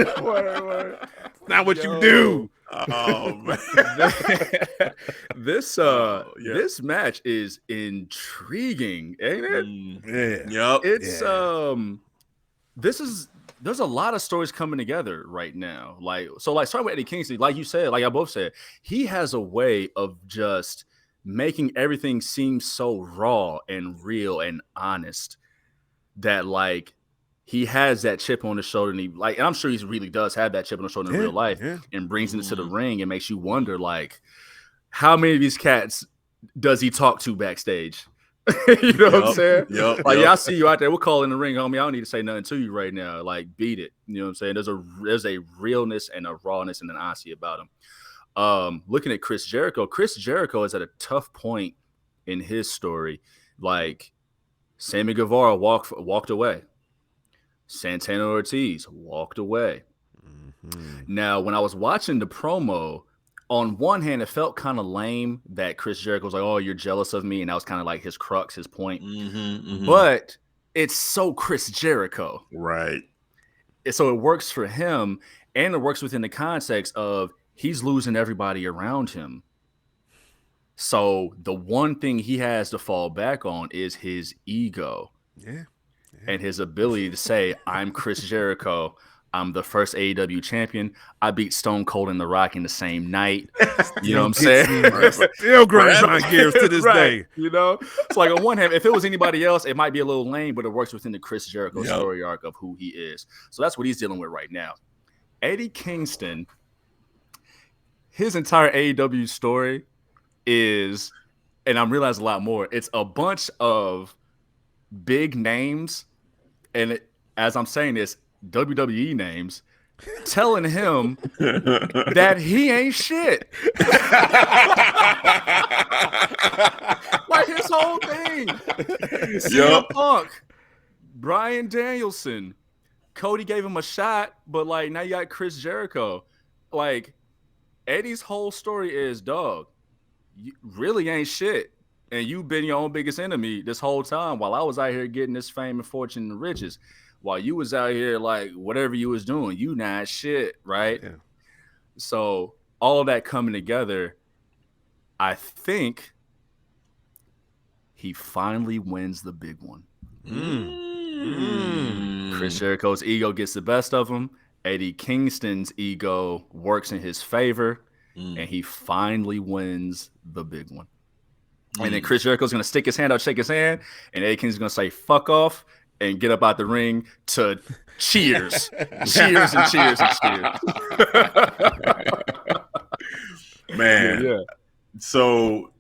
It's not what you do.
Oh, man.
This match is intriguing, ain't it?
Yep.
It's there's a lot of stories coming together right now. Starting with Eddie Kingston, like you said, like I both said, he has a way of just making everything seem so raw and real and honest that, like, he has that chip on his shoulder, and I'm sure he really does have that chip on his shoulder in real life, and brings it into the ring and makes you wonder, like, how many of these cats does he talk to backstage? You know what I'm saying?
Yep.
I see you out there. We'll call in the ring, homie. I don't need to say nothing to you right now. Like, beat it. You know what I'm saying? There's a realness and a rawness and an honesty about him. Looking at Chris Jericho is at a tough point in his story. Like, Sammy Guevara walked away. Santana Ortiz walked away. Mm-hmm. Now, when I was watching the promo, on one hand, it felt kind of lame that Chris Jericho was like, "Oh, you're jealous of me," and that was kind of like his crux, his point. But it's so Chris Jericho,
right?
So it works for him, and it works within the context of he's losing everybody around him. So the one thing he has to fall back on is his ego.
Yeah.
And his ability to say, I'm Chris Jericho. I'm the first AEW champion. I beat Stone Cold and The Rock in the same night. You know what I'm saying?
Still grinds my gears to this day.
It's like, on one hand, if it was anybody else, it might be a little lame, but it works within the Chris Jericho story arc of who he is. So that's what he's dealing with right now. Eddie Kingston, his entire AEW story is, and I'm realizing a lot more, it's a bunch of big names, and as I'm saying this, WWE names, telling him that he ain't shit. Like, his whole thing. CM Punk, Bryan Danielson, Cody gave him a shot, but, like, now you got Chris Jericho. Like, Eddie's whole story is, dog, you really ain't shit. And you've been your own biggest enemy this whole time while I was out here getting this fame and fortune and riches. While you was out here, like, whatever you was doing, you not shit, right? Yeah. So all of that coming together, I think he finally wins the big one. Chris Jericho's ego gets the best of him. Eddie Kingston's ego works in his favor, and he finally wins the big one. And then Chris Jericho's going to stick his hand out, shake his hand, and Eddie Kingston's going to say, fuck off, and get up out the ring to cheers. Cheers and cheers and cheers.
Man. Yeah. So,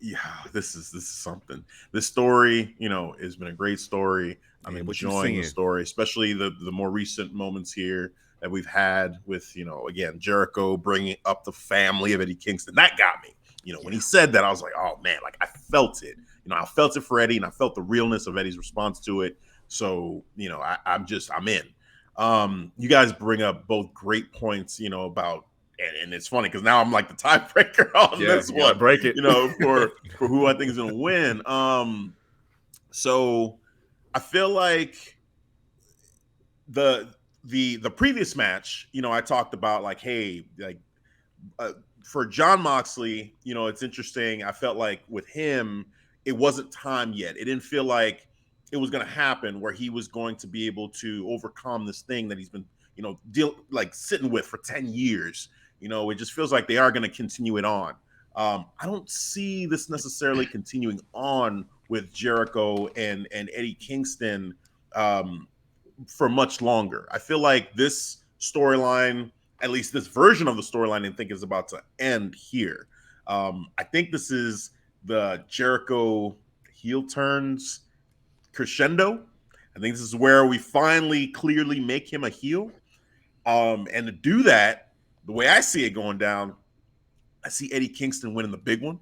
this is something. This story, has been a great story. I'm
Man,
enjoying the story, especially the more recent moments here that we've had with, again, Jericho bringing up the family of Eddie Kingston. That got me. When he said that, I was like, oh man, like I felt it. I felt it for Eddie, and I felt the realness of Eddie's response to it. So, I'm in. You guys bring up both great points, about, and it's funny because now I'm like the tiebreaker on this one.
Break it.
For who I think is going to win. So I feel like the previous match, I talked about like, hey, like for Jon Moxley, it's interesting. I felt like with him, it wasn't time yet. It didn't feel like it was going to happen where he was going to be able to overcome this thing that he's been, sitting with for 10 years. It just feels like they are going to continue it on. I don't see this necessarily continuing on with Jericho and Eddie Kingston for much longer. I feel like this storyline, at least this version of the storyline, I think is about to end here. I think this is the Jericho heel turns crescendo. I think this is where we finally clearly make him a heel. And to do that, the way I see it going down, I see Eddie Kingston winning the big one.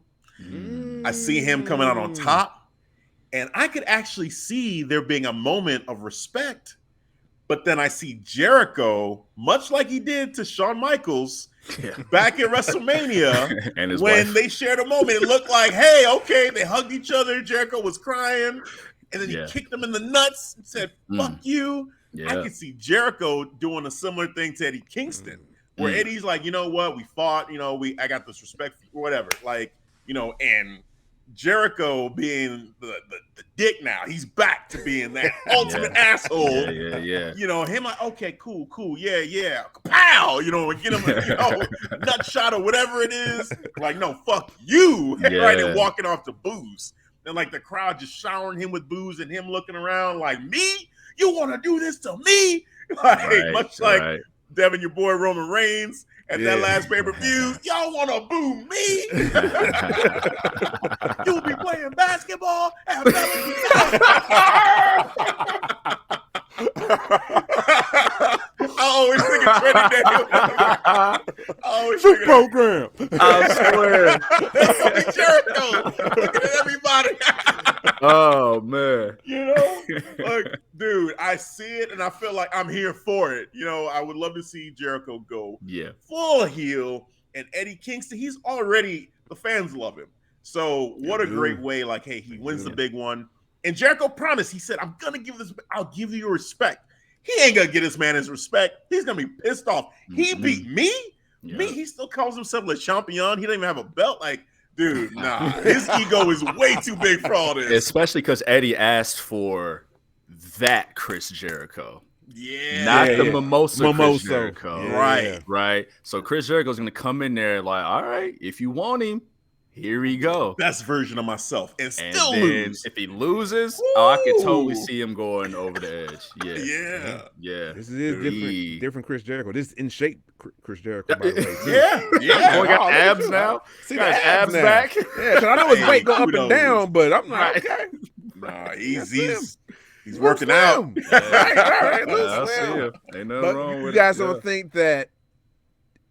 I see him coming out on top. And I could actually see there being a moment of respect. But then I see Jericho, much like he did to Shawn Michaels back at WrestleMania,
and his
when
wife.
they shared a moment. It looked like, hey, okay, they hugged each other. Jericho was crying. And then he kicked him in the nuts and said, fuck you. I could see Jericho doing a similar thing to Eddie Kingston, where Eddie's like, you know what, we fought, I got this respect for whatever. Like, and Jericho being the dick now, he's back to being that ultimate asshole. Him like, okay, cool, yeah, pow, and get him a nut shot or whatever it is. Like, no, fuck you, right? And walking off the booze. And like the crowd just showering him with booze and him looking around like, me? You want to do this to me? Like, much like Devin, your boy Roman Reigns at that last pay-per-view. Y'all want to boo me? You'll be playing basketball at I always think of Trent Daniel.
Program.
I swear.
Jericho looking at everybody.
Oh man.
Like, dude, I see it and I feel like I'm here for it. I would love to see Jericho go full heel, and Eddie Kingston, he's already, the fans love him. So what a great way, like, hey, he wins the big one. And Jericho promised, he said, I'll give you your respect. He ain't gonna get this man his respect. He's gonna be pissed off. He beat me? Me, he still calls himself Le Champion. He don't even have a belt. Like, dude, nah. His ego is way too big for all this.
Especially because Eddie asked for that Chris Jericho.
Not
the mimosa Chris Jericho.
Right.
So Chris Jericho's going to come in there like, all right, if you want him, here we go.
Best version of myself. And still lose.
If he loses, I could totally see him going over the edge. Yeah.
This is different Chris Jericho. This is in shape Chris Jericho, by the way.
Yeah. Got abs now.
See
got
the
abs
now.
back.
Yeah, because I know his weight go up and down, but I'm not okay.
Nah, he's working out.
All right.
I'll see him. Ain't nothing wrong with it.
You guys don't think that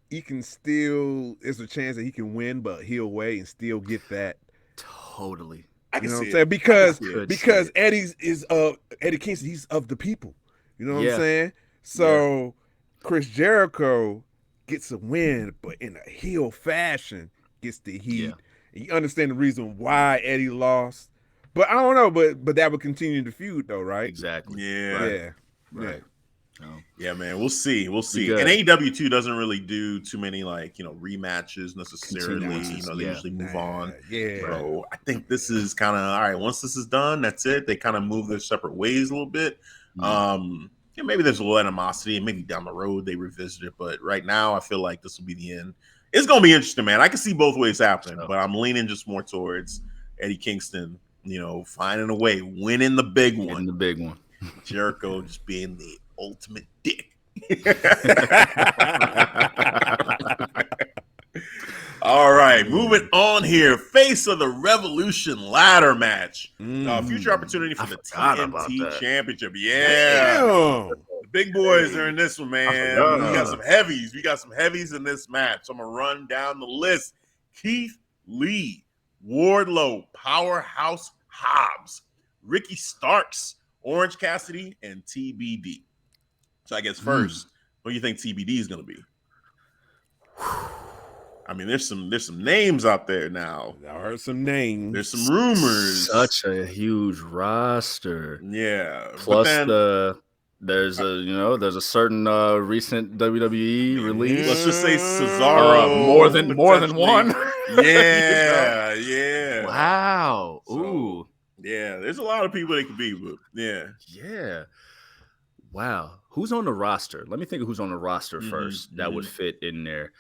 he can still, there's a chance that he can win, but he'll wait and still get that?
Totally.
I can
you know
see
what I'm saying?
it.
Because Eddie Kingston, he's of the people. You know what I'm saying? So Chris Jericho gets a win, but in a heel fashion, gets the heat. And you understand the reason why Eddie lost. But I don't know, but that would continue the feud though, right?
Exactly.
Yeah.
Right.
Yeah, man. We'll see. And AEW too doesn't really do too many rematches necessarily. They usually move on.
Yeah.
So I think this is kind of all right. Once this is done, that's it. They kind of move their separate ways a little bit. Maybe there's a little animosity, and maybe down the road they revisit it. But right now, I feel like this will be the end. It's gonna be interesting, man. I can see both ways happening, but I'm leaning just more towards Eddie Kingston. Finding a way, winning the big one. Jericho just being the ultimate dick. All right, moving on here. Face of the Revolution ladder match. Future opportunity for the TNT Championship. Yeah.
Damn.
The big boys are in this one, man. We got some heavies. We got some heavies in this match. So I'm going to run down the list. Keith Lee, Wardlow, Powerhouse Hobbs, Ricky Starks, Orange Cassidy, and TBD. So I guess first, what do you think TBD is going to be? I mean, there's some names out there now.
I heard some names.
There's some rumors.
Such a huge roster.
Yeah.
Plus there's a certain recent WWE release.
Let's just say Cesaro.
More than one.
Yeah, yeah.
Wow.
So,
ooh.
Yeah, there's a lot of people they could be, but yeah.
Yeah. Wow. Who's on the roster? Let me think of who's on the roster first that would fit in there.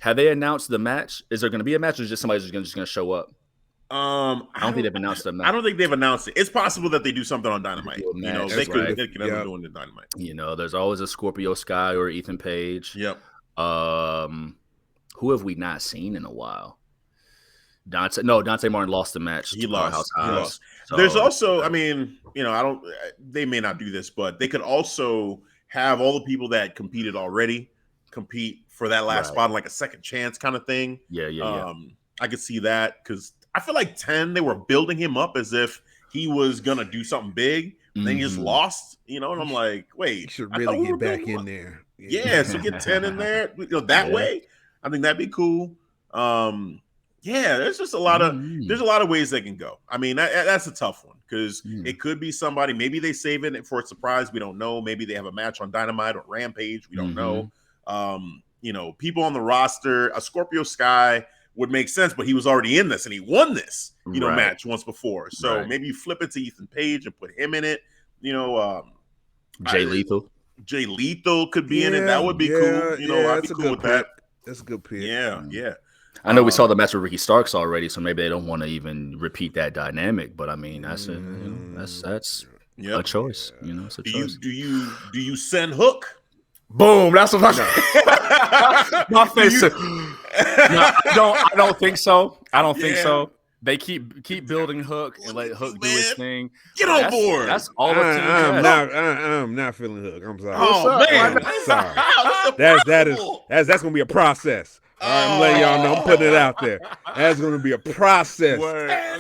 Have they announced the match? Is there going to be a match, or is just somebody just going to show up? I don't think they've announced the match.
I don't think they've announced it. It's possible that they do something on Dynamite. They could end up doing the Dynamite.
There's always a Scorpio Sky or Ethan Page.
Yep.
Who have we not seen in a while? Dante Martin lost the match.
He lost.
So,
there's also, I mean, they may not do this, but they could also have all the people that competed already compete for that last spot, like a second chance kind of thing.
Yeah.
I could see that because I feel like 10, they were building him up as if he was going to do something big. Then he just lost, and I'm like, wait.
You should really get back in there.
Yeah, so get 10 in there that way. I think that'd be cool. There's just a lot of ways they can go. I mean, that's a tough one because it could be somebody. Maybe they save it for a surprise. We don't know. Maybe they have a match on Dynamite or Rampage. We don't know. People on the roster. A Scorpio Sky would make sense, but he was already in this and he won this, match once before. So maybe you flip it to Ethan Page and put him in it.
Jay Lethal.
Jay Lethal could be in it. That would be cool. I'd be cool with that.
That's a good pick.
Yeah.
I know we saw the match with Ricky Starks already, so maybe they don't want to even repeat that dynamic. But I mean, that's a choice. It's a choice.
Do you send Hook?
Boom! That's what my face. No, I don't think so. I don't think so. They keep building Hook and let Hook do his thing.
Get on board.
That's all up to you.
I'm not feeling Hook. I'm sorry.
Oh man,
sorry. That's gonna be a process. All right, I'm letting y'all know. I'm putting it out there. That's gonna be a process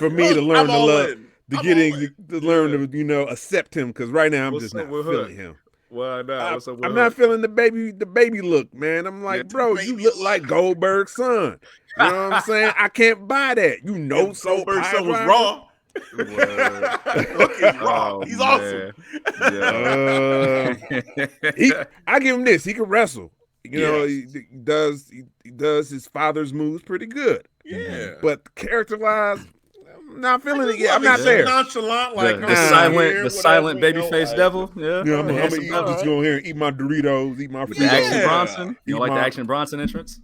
for me to learn to love, to learn to accept him. Because right now I'm just not feeling him.
Why not?
I'm not feeling the baby look, man. I'm like, bro, you look like Goldberg's son. You know what I'm saying? I can't buy that. So
Goldberg's son was raw. He's raw. He's awesome.
Yeah. I give him this. He can wrestle. He does his father's moves pretty good.
Yeah.
But character-wise, I'm not feeling it yet. I'm not there.
Nonchalant, like
the silent babyface devil. Yeah.
I'm just going here and eat my Doritos, eat my Fritos.
Action Bronson. You like the Action Bronson entrance?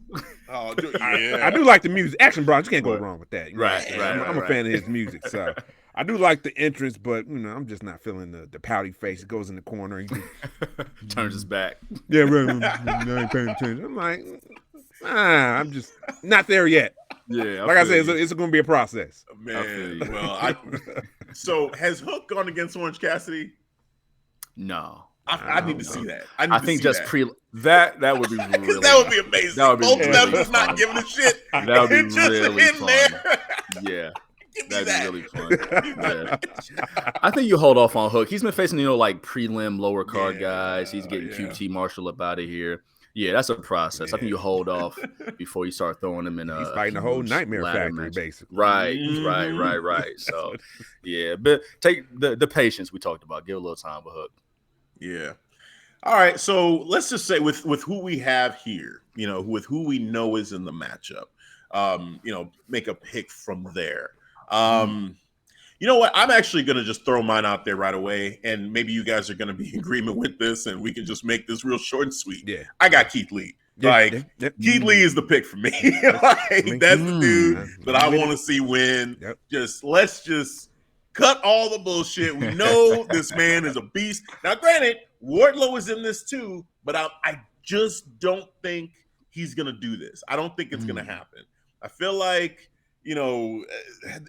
Oh, yeah.
I do like the music. Action Bronson, you can't go wrong with that.
Right.
I'm a fan of his music, so I do like the entrance, but I'm just not feeling the pouty face. It goes in the corner. And
turns his back.
Yeah, right. I ain't paying attention. I'm like, I'm just not there yet.
Yeah,
like I said, it's going to be a process.
Man, well, so has Hook gone against Orange Cassidy?
No.
I need to see that.
I think just that would be really
that would be amazing. Both of them just not giving a shit.
That would be
just
really
in
fun.
There.
Yeah. That'd be really fun. Yeah. I think you hold off on Hook. He's been facing, like prelim lower card guys. He's getting QT Marshall up out of here. Yeah, that's a process. I think you hold off before you start throwing him in
He's fighting the whole Nightmare Factory, basically.
Right. So, yeah, but take the patience we talked about. Give a little time with Hook.
Yeah. All right. So let's just say with who we have here, with who we know is in the matchup, make a pick from there. You know what? I'm actually going to just throw mine out there right away, and maybe you guys are going to be in agreement with this, and we can just make this real short and sweet.
Yeah.
I got Keith Lee. Keith Lee is the pick for me. That's the dude that I want to see win.
Yep.
Let's just cut all the bullshit. We know this man is a beast. Now, granted, Wardlow is in this too, but I just don't think he's gonna do this. I don't think it's gonna happen. I feel like, you know,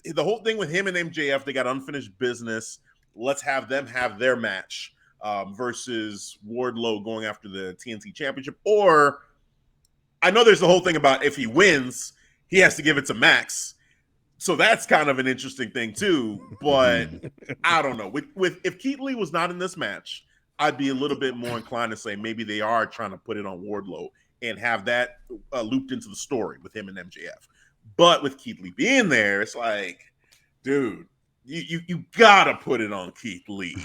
the whole thing with him and MJF, they got unfinished business. Let's have them have their match versus Wardlow going after the TNT Championship. Or I know there's the whole thing about if he wins, he has to give it to Max. So that's kind of an interesting thing too. But I don't know. With if Keith Lee was not in this match, I'd be a little bit more inclined to say maybe they are trying to put it on Wardlow and have that looped into the story with him and MJF. But with Keith Lee being there, it's like, dude, you gotta put it on Keith Lee.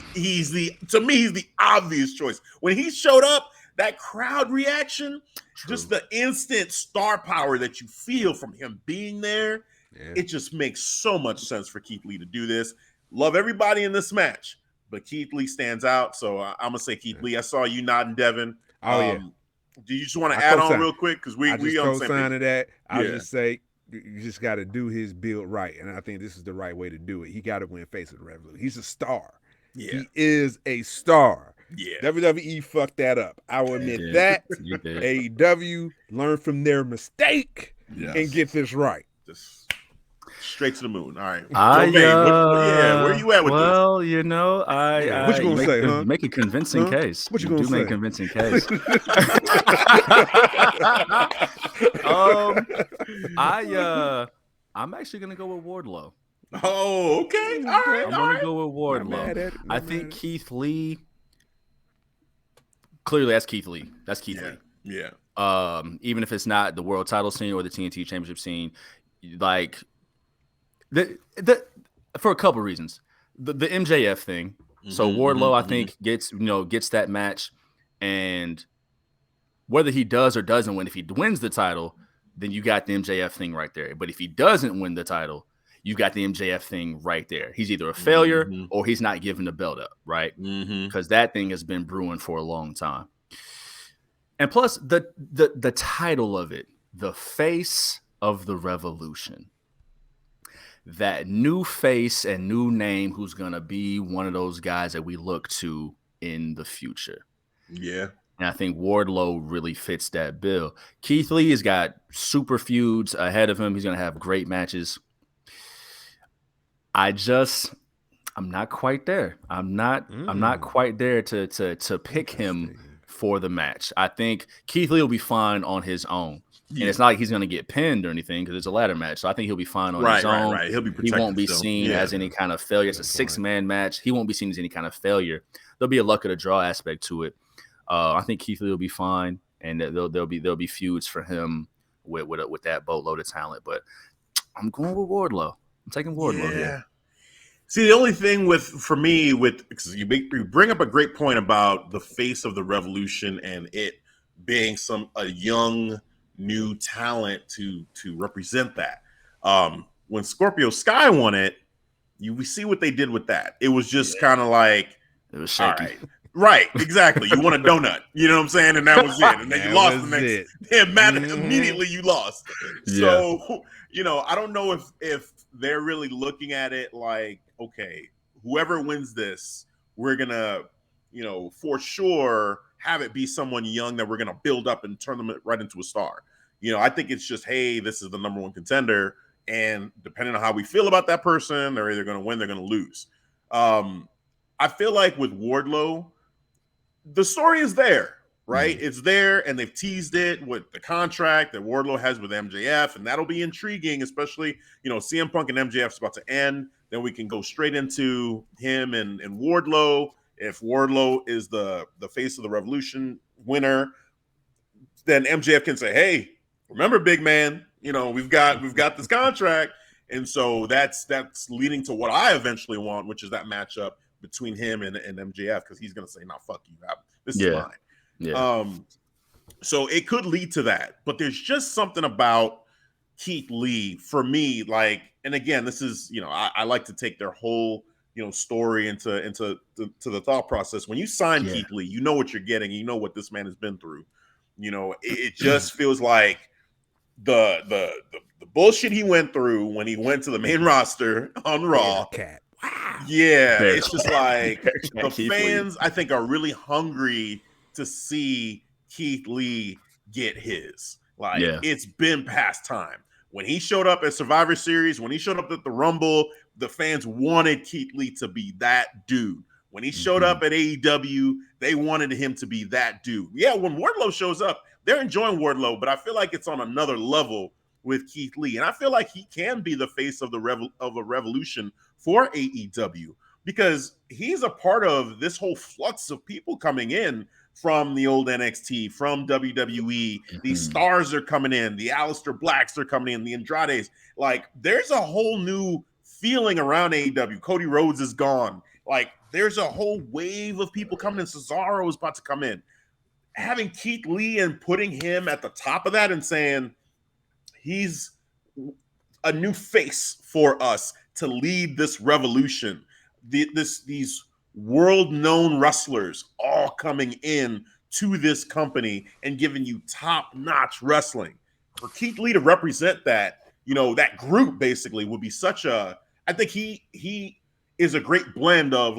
To me, he's the obvious choice. When he showed up, that crowd reaction, just the instant star power that you feel from him being there, it just makes so much sense for Keith Lee to do this. Love everybody in this match, but Keith Lee stands out. So I'm gonna say Keith Lee. I saw you nodding, Devin. Do you just want to add on real quick? Because we
co-sign to that. I'll just say you just got to do his build right, and I think this is the right way to do it. He got to win face of the Revolution. He's a star. Yeah. He is a star. Yeah. WWE fucked that up. I will admit that. AEW learn from their mistake and get this right.
Just straight to the moon. All right. Where you at with this?
Well, you know,
what you gonna say, huh?
Make a convincing case.
What you gonna say?
Make a convincing case. I'm actually gonna go with Wardlow.
Oh, okay. All right.
I'm gonna go with Wardlow. I think Keith Lee. Clearly, that's Keith Lee. That's Keith Lee.
Yeah.
Even if it's not the world title scene or the TNT Championship scene, like the for a couple reasons. The MJF thing. So Wardlow, I think, gets that match, and whether he does or doesn't win, if he wins the title, then you got the MJF thing right there. But if he doesn't win the title, you got the MJF thing right there. He's either a failure or he's not giving the belt up, right? Because that thing has been brewing for a long time. And plus the title of it, the face of the Revolution. That new face and new name who's going to be one of those guys that we look to in the future.
Yeah.
And I think Wardlow really fits that bill. Keith Lee has got super feuds ahead of him. He's going to have great matches. I'm not quite there. I'm not quite there to pick him for the match. I think Keith Lee will be fine on his own. Yeah. And it's not like he's going to get pinned or anything because it's a ladder match. So I think he'll be fine on his own.
Right. He'll be protected.
He won't be seen as any kind of failure. It's a 6-man match. He won't be seen as any kind of failure. There'll be a luck of the draw aspect to it. I think Keith Lee will be fine, and there'll be feuds for him with that boatload of talent. But I'm going with Wardlow. I'm taking Wardlow. Yeah.
See, the only thing for me, because you bring up a great point about the face of the Revolution and it being a young new talent to represent that. When Scorpio Sky won it, we see what they did with that. It was just kind of like,
it was shaky.
All right, exactly. You want a donut, you know what I'm saying? And that was it. And then you lost the next. Immediately you lost. So, I don't know if they're really looking at it like, okay, whoever wins this, we're gonna, for sure have it be someone young that we're gonna build up and turn them right into a star. I think it's just, hey, this is the number one contender, and depending on how we feel about that person, they're either gonna win, they're gonna lose. I feel like with Wardlow, the story is there, right? It's there, and they've teased it with the contract that Wardlow has with MJF, and that'll be intriguing, especially, CM Punk and MJF is about to end. Then we can go straight into him and Wardlow. If Wardlow is the face of the Revolution winner, then MJF can say, hey, remember, big man, we've got this contract. And so that's leading to what I eventually want, which is that matchup between him and MJF, because he's going to say, no, fuck you. This is mine.
Yeah.
So it could lead to that. But there's just something about Keith Lee for me, like, and again, this is, I like to take their whole, story into the thought process. When you sign Keith Lee, you know what you're getting. You know what this man has been through. It just feels like the bullshit he went through when he went to the main roster on Raw.
Wow.
Yeah, it's just like the fans, I think, are really hungry to see Keith Lee get his. Like, it's been past time. When he showed up at Survivor Series, when he showed up at the Rumble, the fans wanted Keith Lee to be that dude. When he showed up at AEW, they wanted him to be that dude. Yeah, when Wardlow shows up, they're enjoying Wardlow, but I feel like it's on another level with Keith Lee. And I feel like he can be the face of a revolution for AEW because he's a part of this whole flux of people coming in from the old NXT, from WWE. These stars are coming in. The Aleister Blacks are coming in. The Andrades. Like, there's a whole new feeling around AEW. Cody Rhodes is gone. Like, there's a whole wave of people coming in. Cesaro is about to come in. Having Keith Lee and putting him at the top of that and saying he's a new face for us to lead this revolution. These world-known wrestlers all coming in to this company and giving you top-notch wrestling. For Keith Lee to represent that, that group basically would be I think he is a great blend of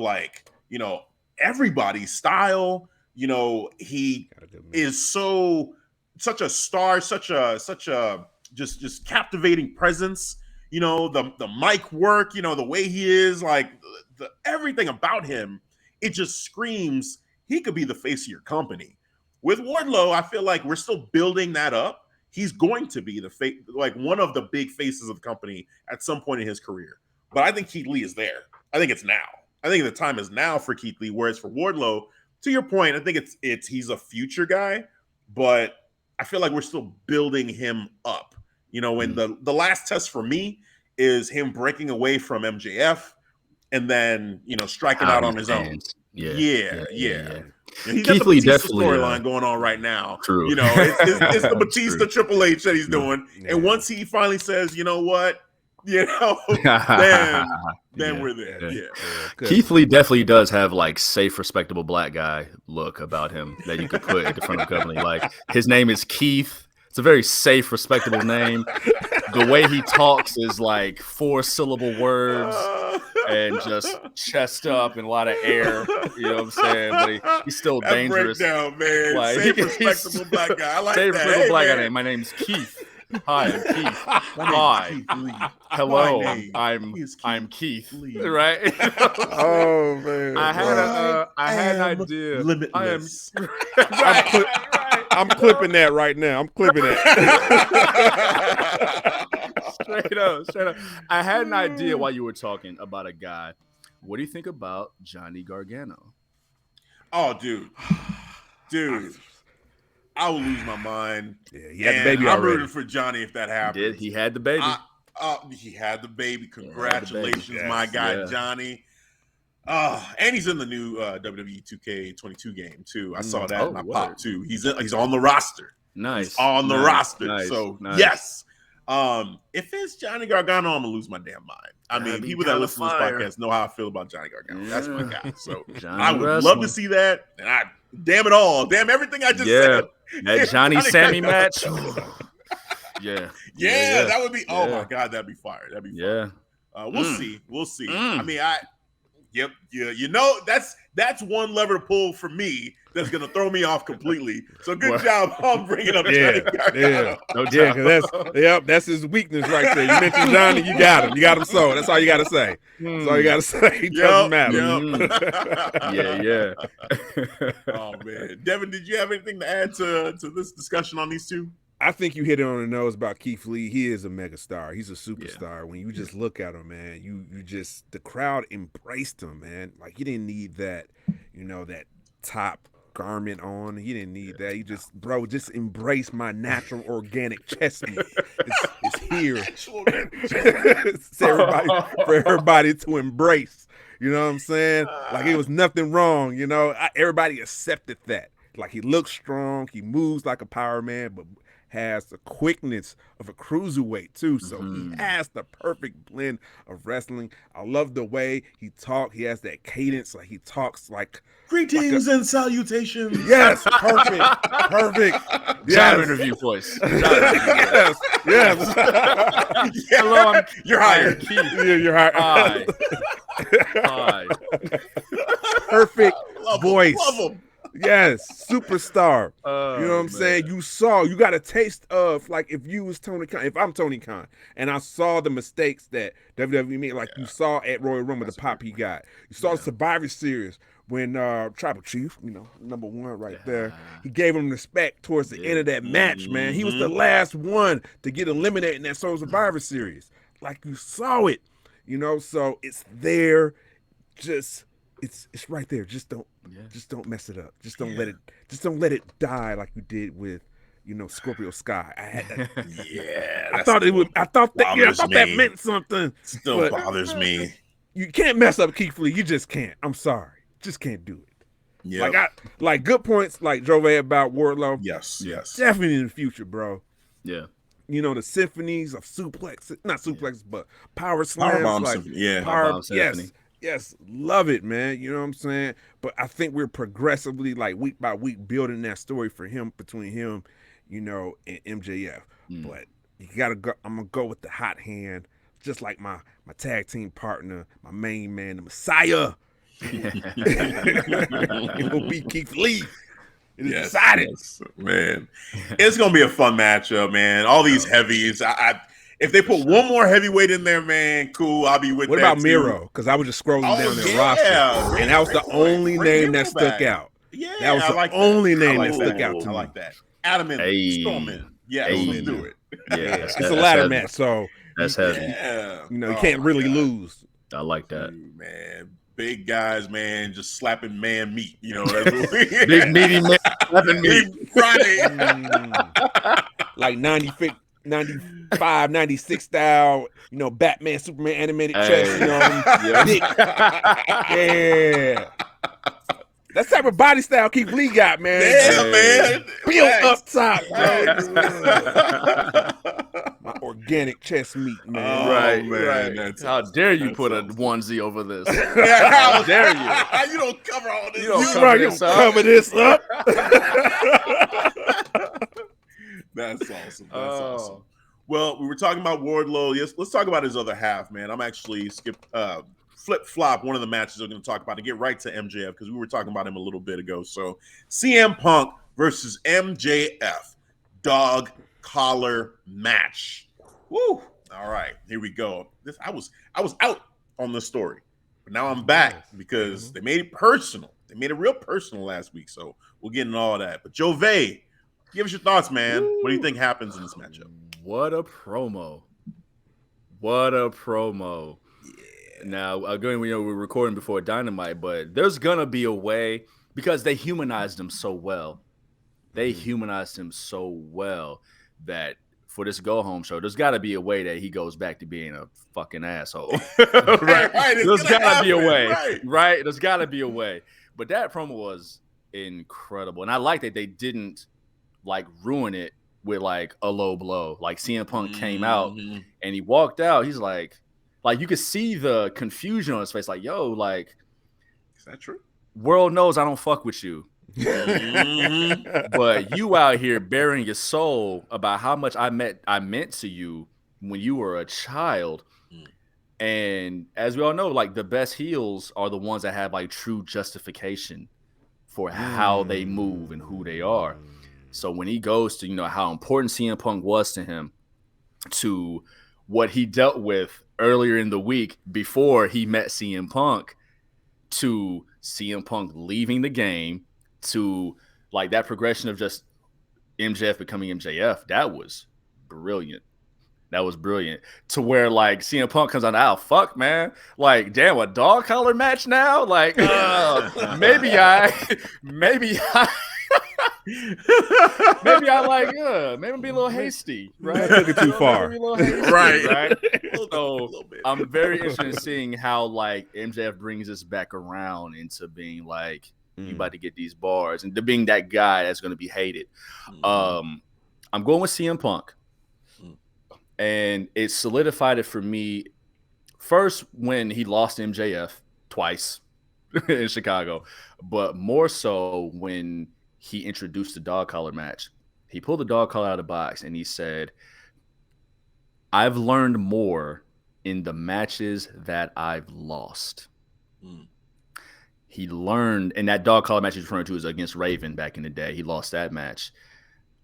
everybody's style. He is such a star, such a just captivating presence. The mic work, the way he is, everything about him, it just screams he could be the face of your company. With Wardlow, I feel like we're still building that up. He's going to be the face, one of the big faces of the company at some point in his career. But I think Keith Lee is there. I think it's now. I think the time is now for Keith Lee. Whereas for Wardlow, to your point, I think he's a future guy, but I feel like we're still building him up. And the last test for me is him breaking away from MJF and then, striking out on his own. Yeah. He's got the Batista storyline going on right now.
True.
It's the Batista Triple H that he's doing. And once he finally says, you know what, then we're there. Yeah.
Keith Lee definitely does have safe, respectable black guy look about him that you could put at the front of the company. His name is Keith. It's a very safe, respectable name. The way he talks is 4-syllable words and just chest up and a lot of air. You know what I'm saying? But he's still dangerous.
Breakdown, man. Safe, respectable black guy. I like
safe,
that.
Respectable black guy. My name's Keith. Hi, I'm Keith. Hi.
Keith
Hello. I'm Keith.
Lee.
Right?
Oh man.
I had an idea.
Limitless.
I'm clipping that right now. I'm clipping that.
Straight up. I had an idea while you were talking about a guy. What do you think about Johnny Gargano?
Oh, dude. I will lose my mind.
Yeah, he had the baby already.
I'm rooting for Johnny if that happens.
He had the baby.
He had the baby. Congratulations, my guy, Johnny. And he's in the new WWE 2K22 game too. I saw that and I popped too. He's on the roster.
Nice.
He's on the roster.
Nice.
So yes. If it's Johnny Gargano, I'm gonna lose my damn mind. I mean, people that listen to this podcast know how I feel about Johnny Gargano. That's my guy. So I would love to see that. And damn it all. Damn everything I just said.
That Johnny Sammy match. Yeah,
that would be. Oh my God, that'd be fire. That'd be fire. We'll see. I mean, that's one lever to pull for me that's gonna throw me off completely. So good job on bringing up Johnny Gargano.
Because that's his weakness right there. You mentioned Johnny, you got him. So that's all you got to say. That's all you got to say. It doesn't matter.
Yeah.
Oh man, Devin, did you have anything to add to this discussion on these two?
I think you hit it on the nose about Keith Lee. He is a megastar. He's a superstar. When you just look at him, man, you just the crowd embraced him, man. You didn't need that, that top garment on. He didn't need that. He just embrace my natural organic chest meat. It's here. It's for everybody to embrace. You know what I'm saying? It was nothing wrong. Everybody accepted that. He looks strong. He moves like a power man, but has the quickness of a cruiserweight too. So he has the perfect blend of wrestling. I love the way he talks. He has that cadence. He talks
greetings and salutations.
Yes, perfect.
Job interview voice.
Yes.
Hello, you're hired.
Keith.
Yeah, you're hired.
Hi.
Perfect voice.
Love him.
Yes, superstar.
Oh,
You know what I'm saying? You got a taste of, like, if you was Tony Khan, if I'm Tony Khan, and I saw the mistakes that WWE made, like you saw at Royal Rumble, the pop he got. You saw the Survivor Series when Tribal Chief, number one right there, he gave him respect towards the end of that match, man. He was the last one to get eliminated in that Survivor Series. Like, you saw it, so it's there. Just it's right there. Just don't mess it up. Just don't let it die like you did with Scorpio Sky. I thought that meant something.
Still bothers me.
You can't mess up Keith Lee. You just can't. I'm sorry. Just can't do it.
Yeah.
Like good points like Jove about Wardlow.
Yes.
Definitely in the future, bro.
Yeah.
The symphonies of suplexes, not suplexes, but power slams.
Powerbomb
like
symphony. Yeah.
Power, yes, love it, man. You know what I'm saying? But I think we're progressively, like, week by week, building that story for him, between him, and MJF. But you gotta go. I'm gonna go with the hot hand, just like my tag team partner, my main man, the Messiah. It will be Keith Lee. It is decided.
Yes, man. It's gonna be a fun matchup, man. All these heavies. If they put one more heavyweight in there, man, cool. I'll be with that.
What about Miro? Because I was just scrolling down their roster, and that was the only name that stuck out.
Yeah,
that was the only name that stuck out to me.
I like that. Adam and Strowman. Yeah, let's do it.
Yeah,
it's a ladder match, so
that's heavy.
Yeah.
You can't really lose.
I like that,
man. Big guys, man, just slapping man meat.
Big meaty man slapping meat.
Friday,
like 95, 96 style, Batman, Superman animated chest, yeah. That type of body style Keith Lee got, man.
Yeah, man.
Built up top, my organic chest meat, man.
Right. How dare you put a onesie over this?
How dare you? You don't cover all this.
You don't cover this up.
That's awesome. Awesome. Well, we were talking about Wardlow. Yes, let's talk about his other half, man. I'm actually flip-flop one of the matches we're going to talk about and get right to MJF because we were talking about him a little bit ago. So CM Punk versus MJF dog collar match. Woo! All right, here we go. I was out on this story, but now I'm back because they made it personal. They made it real personal last week, so we'll get into all that. But Jove, give us your thoughts, man. What do you think happens in this matchup?
What a promo. Yeah. Now, again, we're recording before Dynamite, but there's going to be a way because they humanized him so well. They humanized him so well that for this go-home show, there's got to be a way that he goes back to being a fucking asshole. Right? There's got to be a way. Right? There's got to be a way. But that promo was incredible. And I like that they didn't, ruin it with, a low blow. CM Punk came out and he walked out. He's like, you could see the confusion on his face. Is
that true?
World knows I don't fuck with you. But you out here bearing your soul about how much I meant to you when you were a child. And as we all know, the best heels are the ones that have true justification for how they move and who they are. So when he goes to, how important CM Punk was to him, to what he dealt with earlier in the week before he met CM Punk, to CM Punk leaving the game, to that progression of just MJF becoming MJF, that was brilliant. To where CM Punk comes on, fuck, man. Damn, a dog collar match now? Maybe I maybe I'm being a little hasty, right?
I took it too far.
Right. So I'm very interested in seeing how MJF brings this back around into being you about to get these bars and to being that guy that's going to be hated. I'm going with CM Punk. And it solidified it for me first when he lost MJF twice in Chicago, but more so when he introduced the dog collar match. He pulled the dog collar out of the box and he said, I've learned more in the matches that I've lost. He learned, and that dog collar match he's referring to is against Raven back in the day. He lost that match.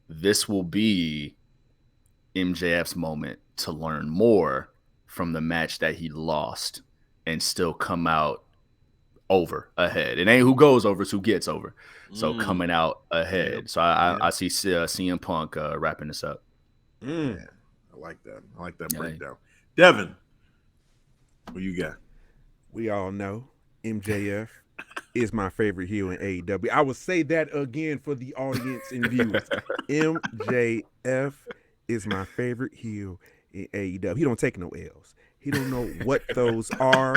This will be MJF's moment to learn more from the match that he lost and still come out ahead. It ain't who goes over, it's who gets over. So coming out ahead. Yep. So I see CM Punk wrapping this up.
Yeah, I like that. I like that breakdown. Devin, what you got?
We all know MJF is my favorite heel in AEW. I will say that again for the audience and viewers. MJF is my favorite heel in AEW. He don't take no L's. He don't know what those are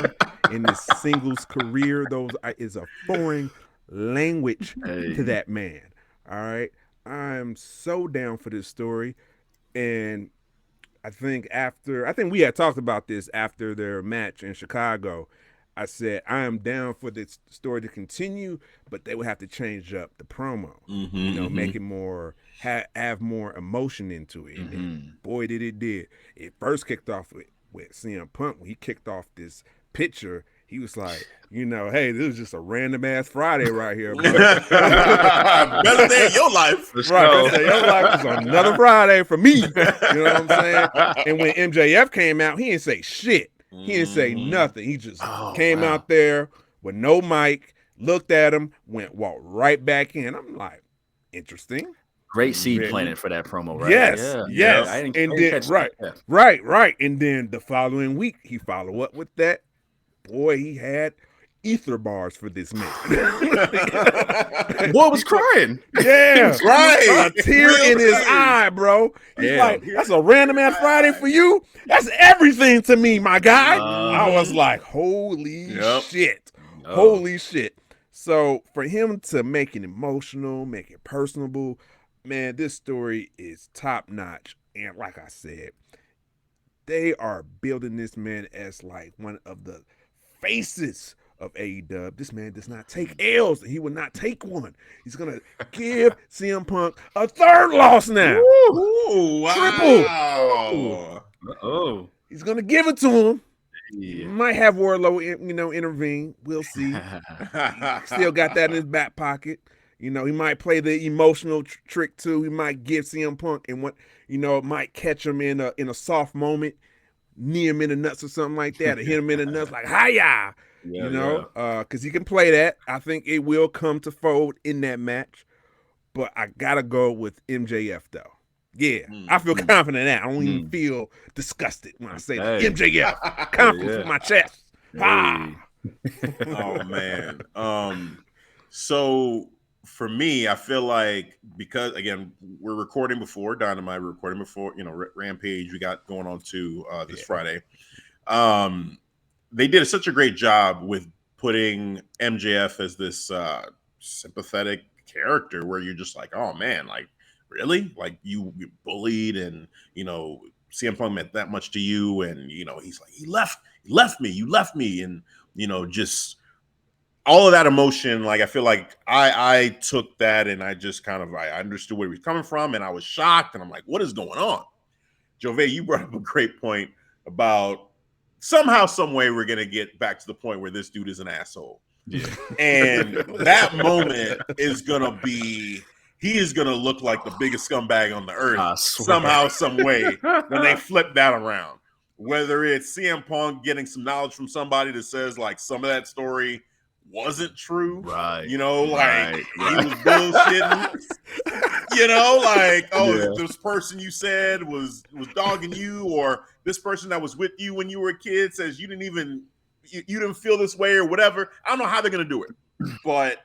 in his singles career. Those is a foreign language to that man. All right. I'm so down for this story. And I think we had talked about this after their match in Chicago. I said, I am down for this story to continue, but they would have to change up the promo, make it more, have more emotion into it. And boy, did it did. It first kicked off with CM Punk. When he kicked off this picture, he was like, hey, this is just a random ass Friday right here.
Best day of your life.
Right, best day of your life is on another Friday for me. You know what I'm saying? And when MJF came out, he didn't say shit. He didn't say nothing. He just came out there with no mic, looked at him, walked right back in. I'm like, interesting.
Great seed planted for that promo, right?
Yes. Right. And then the following week, he followed up with that. Boy, he had ether bars for this man.
Boy was crying.
Yeah,
right.
A tear in his eye, bro. He's like, that's a random ass Friday for you? That's everything to me, my guy. I was like, holy shit. Holy shit. So for him to make it emotional, make it personable, man, this story is top notch. And like I said, they are building this man as like one of the faces of AEW. This man does not take L's, and he will not take one. He's gonna give CM Punk a third loss now.
Ooh, wow.
Triple.
Oh,
he's gonna give it to him. Yeah. Might have Wardlow, intervene. We'll see. Still got that in his back pocket. He might play the emotional trick too. He might give CM Punk and might catch him in a soft moment, knee him in the nuts or something like that, or hit him in the nuts like hiya. Because he can play that. I think it will come to fold in that match. But I gotta go with MJF though. Yeah, I feel confident in that. I don't even feel disgusted when I say that. MJF. Confidence in my chest.
Oh man. So for me, I feel like, because again, we're recording before Dynamite, we're recording before Rampage we got going on too this Friday. They did such a great job with putting MJF as this sympathetic character where you're just like, oh man, like really? Like you bullied and CM Punk meant that much to you, and he's like, he left me, you left me, and just all of that emotion. Like I feel like I took that and I just I understood where he was coming from, and I was shocked, and I'm like, what is going on? Jove, you brought up a great point about somehow, some way, we're gonna get back to the point where this dude is an asshole. Yeah. And that moment is gonna be, he is gonna look like the biggest scumbag on the earth somehow, some way when they flip that around. Whether it's CM Punk getting some knowledge from somebody that says like some of that story wasn't true, right? He was bullshitting. This person you said was dogging you, or this person that was with you when you were a kid says you didn't feel this way or whatever. I don't know how they're gonna do it, but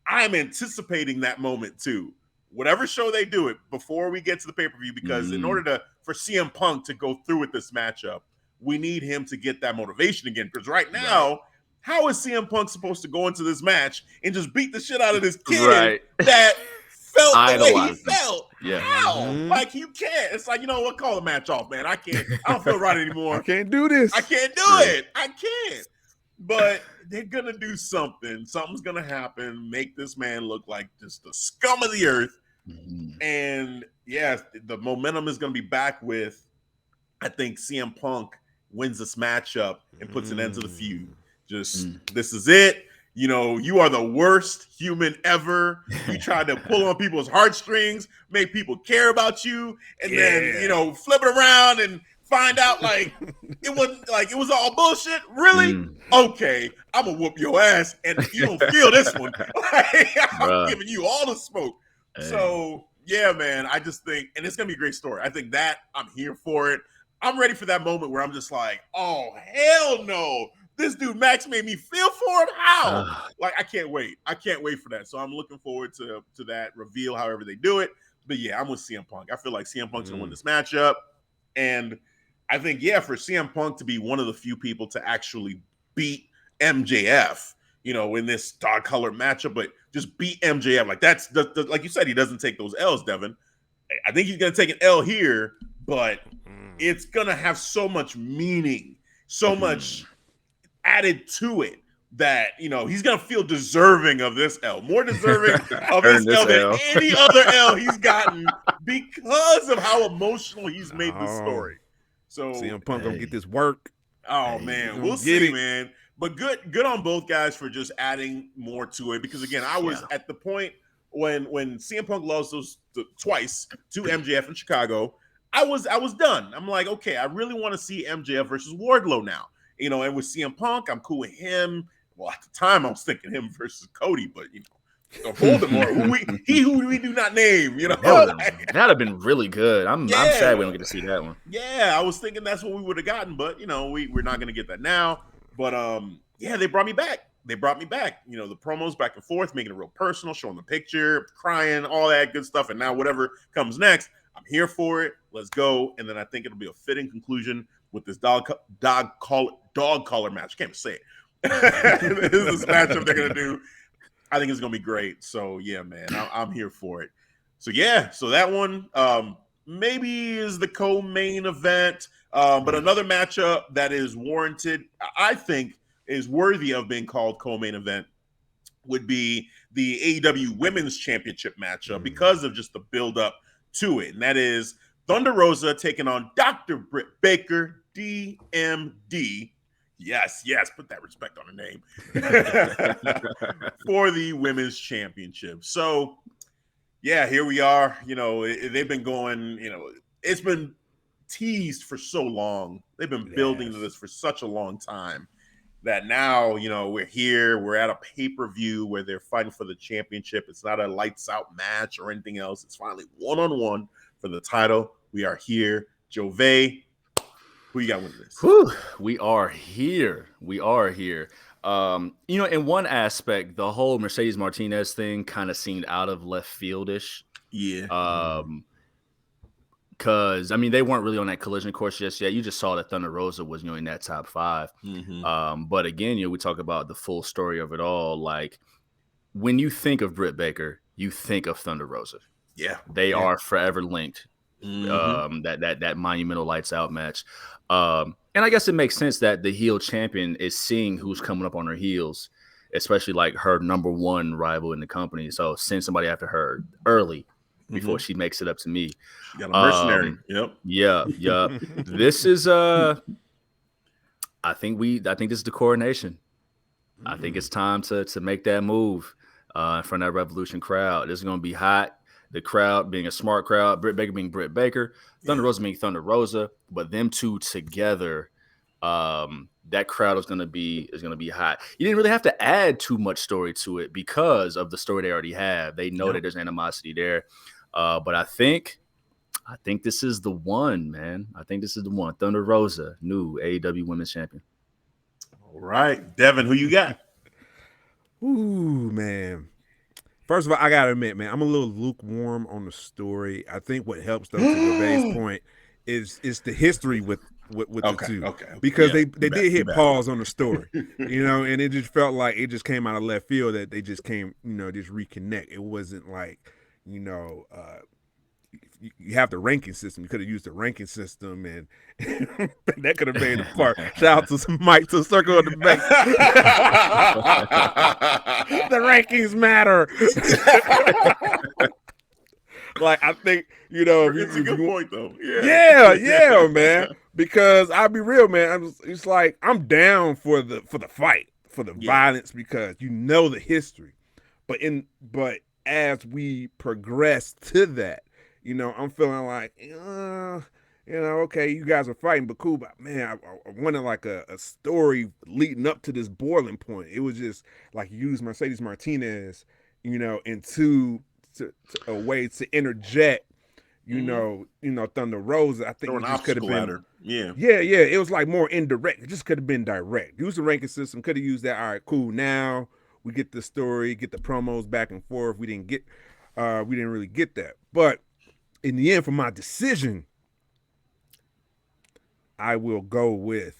I'm anticipating that moment too. Whatever show they do it before we get to the pay-per-view, because in order for CM Punk to go through with this matchup, we need him to get that motivation again. Because right now, how is CM Punk supposed to go into this match and just beat the shit out of this kid that felt the way he felt? Yeah. How? Like, you can't. It's like, what? Call the match off, man. I can't. I don't feel right anymore.
I can't do this.
I can't do it. I can't. But they're going to do something. Something's going to happen. Make this man look like just the scum of the earth. And, the momentum is going to be back with, I think, CM Punk wins this matchup and puts an end to the feud. Just this is it. you are the worst human ever. You tried to pull on people's heartstrings, make people care about you, and then, flip it around and find out like it was all bullshit. Really? Okay, I'm gonna whoop your ass, and you don't feel this one. I'm giving you all the smoke. Hey. So yeah, man, I just think, and it's gonna be a great story. I think that I'm here for it. I'm ready for that moment where I'm just like, oh hell no, this dude Max made me feel for him. How? Like, I can't wait. I can't wait for that. So I'm looking forward to that reveal, however they do it. But yeah, I'm with CM Punk. I feel like CM Punk's gonna win this matchup, and I think for CM Punk to be one of the few people to actually beat MJF, in this dog color matchup, but just beat MJF, like that's like you said, he doesn't take those L's, Devin. I think he's gonna take an L here, but it's gonna have so much meaning, so much added to it that he's gonna feel deserving of this L, more deserving of this L than any other L he's gotten because of how emotional he's made this story. So
CM Punk gonna get this work.
Oh man, we'll see, man. But good on both guys for just adding more to it, because again, I was at the point when CM Punk lost those twice to MJF in Chicago, I was done. I'm like, okay, I really want to see MJF versus Wardlow now. And with CM Punk, I'm cool with him. Well, at the time, I was thinking him versus Cody, but Voldemort, who we do not name.
That'd have been really good. I'm sad we don't get to see that one.
Yeah, I was thinking that's what we would have gotten, but we're not going to get that now. But they brought me back. The promos back and forth, making it real personal, showing the picture, crying, all that good stuff. And now whatever comes next, I'm here for it. Let's go. And then I think it'll be a fitting conclusion with this dog collar match. I can't even say it. This is this matchup they're gonna do. I think it's gonna be great. So yeah, man, I'm here for it. So yeah, so that one maybe is the co-main event, but another matchup that is warranted, I think, is worthy of being called co-main event would be the AEW Women's Championship matchup because of just the build-up to it, and that is Thunder Rosa taking on Dr. Britt Baker, DMD. Yes, put that respect on the name for the Women's Championship. So, yeah, here we are. They've been going, it's been teased for so long. They've been building to this for such a long time that now, we're here. We're at a pay-per-view where they're fighting for the championship. It's not a lights-out match or anything else. It's finally one-on-one for the title. We are here. Jove, who you got with this?
Whew, we are here. In one aspect, the whole Mercedes Martinez thing kind of seemed out of left field-ish.
Yeah.
Because, they weren't really on that collision course just yet. You just saw that Thunder Rosa was, in that top 5. But again, we talk about the full story of it all. Like, when you think of Britt Baker, you think of Thunder Rosa.
Yeah.
They are forever linked. That monumental lights out match. And I guess it makes sense that the heel champion is seeing who's coming up on her heels, especially like her number one rival in the company. So send somebody after her early before she makes it up to me.
She got a mercenary.
Yep. This is I think this is the coronation. I think it's time to make that move in front of that Revolution crowd. This is gonna be hot. The crowd being a smart crowd, Britt Baker being Britt Baker, Thunder Rosa being Thunder Rosa, but them two together, that crowd is gonna be hot. You didn't really have to add too much story to it because of the story they already have. They know that there's animosity there, but I think this is the one, man. I think this is the one. Thunder Rosa, new AEW Women's Champion.
All right, Devin, who you got?
Ooh, man. First of all, I gotta admit, man, I'm a little lukewarm on the story. I think what helps, though, to Gervais' point, is the history with the two. Okay. Because they did hit pause on the story, and it just felt like it just came out of left field that they just came, just reconnect. It wasn't like, you have the ranking system. You could have used the ranking system, and that could have made the part. Shout out to some Mike to Circle of the Bank. The rankings matter. Like, I think,
it's a good point, though.
Yeah, man. Because I'll be real, man. It's like I'm down for the fight. for the violence because you know the history. But as we progress to that, you know, I'm feeling like, you know, okay, you guys are fighting, but cool. But man, I wanted like a story leading up to this boiling point. It was just like you use Mercedes Martinez, you know, into a way to interject. You know, Thunder Rosa. I think it just could have been.
Ladder. Yeah.
It was like more indirect. It just could have been direct. Use the ranking system. Could have used that. All right, cool. Now we get the story, get the promos back and forth. We didn't really get that. But in the end, for my decision, I will go with.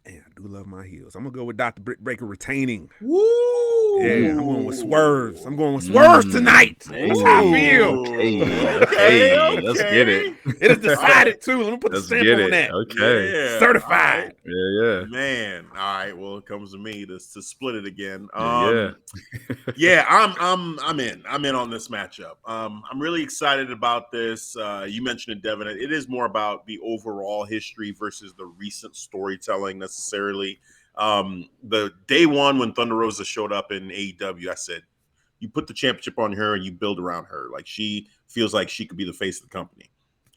Man, I do love my heels. I'm gonna go with Dr. Britt Baker retaining.
Woo!
Yeah, I'm going with swerves. I'm going with swerves tonight. That's how I feel.
Okay, let's get it.
It is decided too. Let me put the stamp on that.
Okay,
yeah.
Certified.
Yeah.
Man, all right. Well, it comes to me to split it again.
I'm
in. I'm in on this matchup. I'm really excited about this. You mentioned it, Devin. It is more about the overall history versus the recent storytelling necessarily. The day one when Thunder Rosa showed up in AEW, I said, you put the championship on her and you build around her. Like, she feels like she could be the face of the company.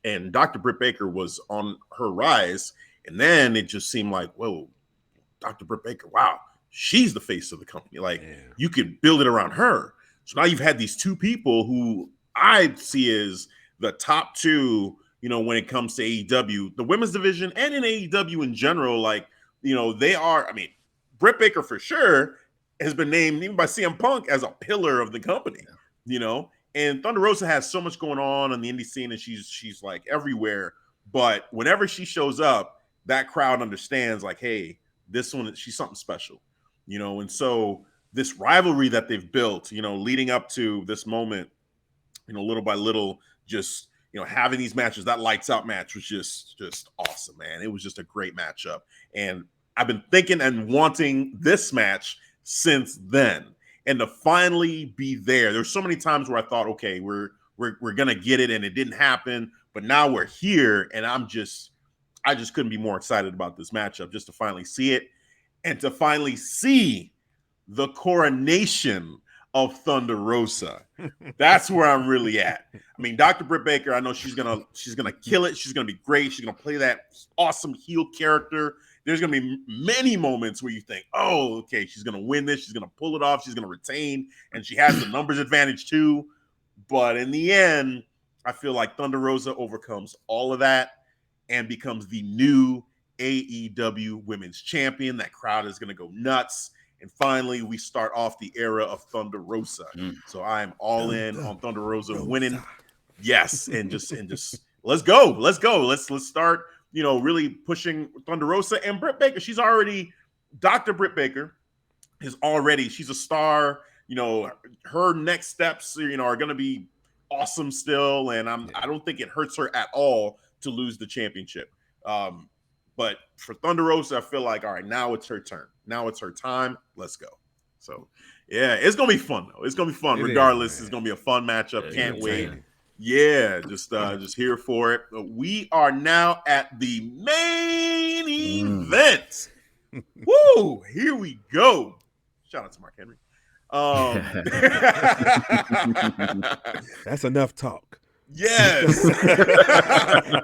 And Dr. Britt Baker was on her rise. And then it just seemed like, whoa, Dr. Britt Baker, wow, she's the face of the company. Like, you could build it around her. So now you've had these two people who I see as the top two, you know, when it comes to AEW, the women's division and in AEW in general. Like, you know, they are, I mean, Britt Baker for sure has been named even by CM Punk as a pillar of the company, you know, and Thunder Rosa has so much going on the indie scene and she's like everywhere. But whenever she shows up, that crowd understands like, hey, this one, she's something special, you know? And so this rivalry that they've built, you know, leading up to this moment, you know, little by little, just, you know, having these matches, that lights out match was just awesome, man. It was just a great matchup. And I've been thinking and wanting this match since then. And to finally be there, there's so many times where I thought, okay, we're gonna get it, and it didn't happen. But now we're here, and I just couldn't be more excited about this matchup, just to finally see it and to finally see the coronation of Thunder Rosa. That's where I'm really at. I mean, Dr. Britt Baker, I know she's gonna kill it. She's gonna be great. She's gonna play that awesome heel character. There's gonna be many moments where you think, oh, okay, she's gonna win this. She's gonna pull it off. She's gonna retain, and she has the numbers advantage too. But in the end, I feel like Thunder Rosa overcomes all of that and becomes the new AEW Women's Champion. That crowd is gonna go nuts. And finally, we start off the era of Thunder Rosa. So I am all in on Thunder Rosa winning. Yes, and just let's go. Let's start, you know, really pushing Thunder Rosa and Britt Baker. She's already Dr. Britt Baker she's a star. You know, her next steps, you know, are going to be awesome still, and I don't think it hurts her at all to lose the championship. But for Thunder Rosa, I feel like, all right, now it's her turn. Now it's her time. Let's go. So, yeah, it's going to be fun, though. It's going to be fun. Regardless, it's going to be a fun matchup. Can't wait. Yeah, just here for it. We are now at the main event. Woo! Here we go. Shout out to Mark Henry.
That's enough talk.
Yes.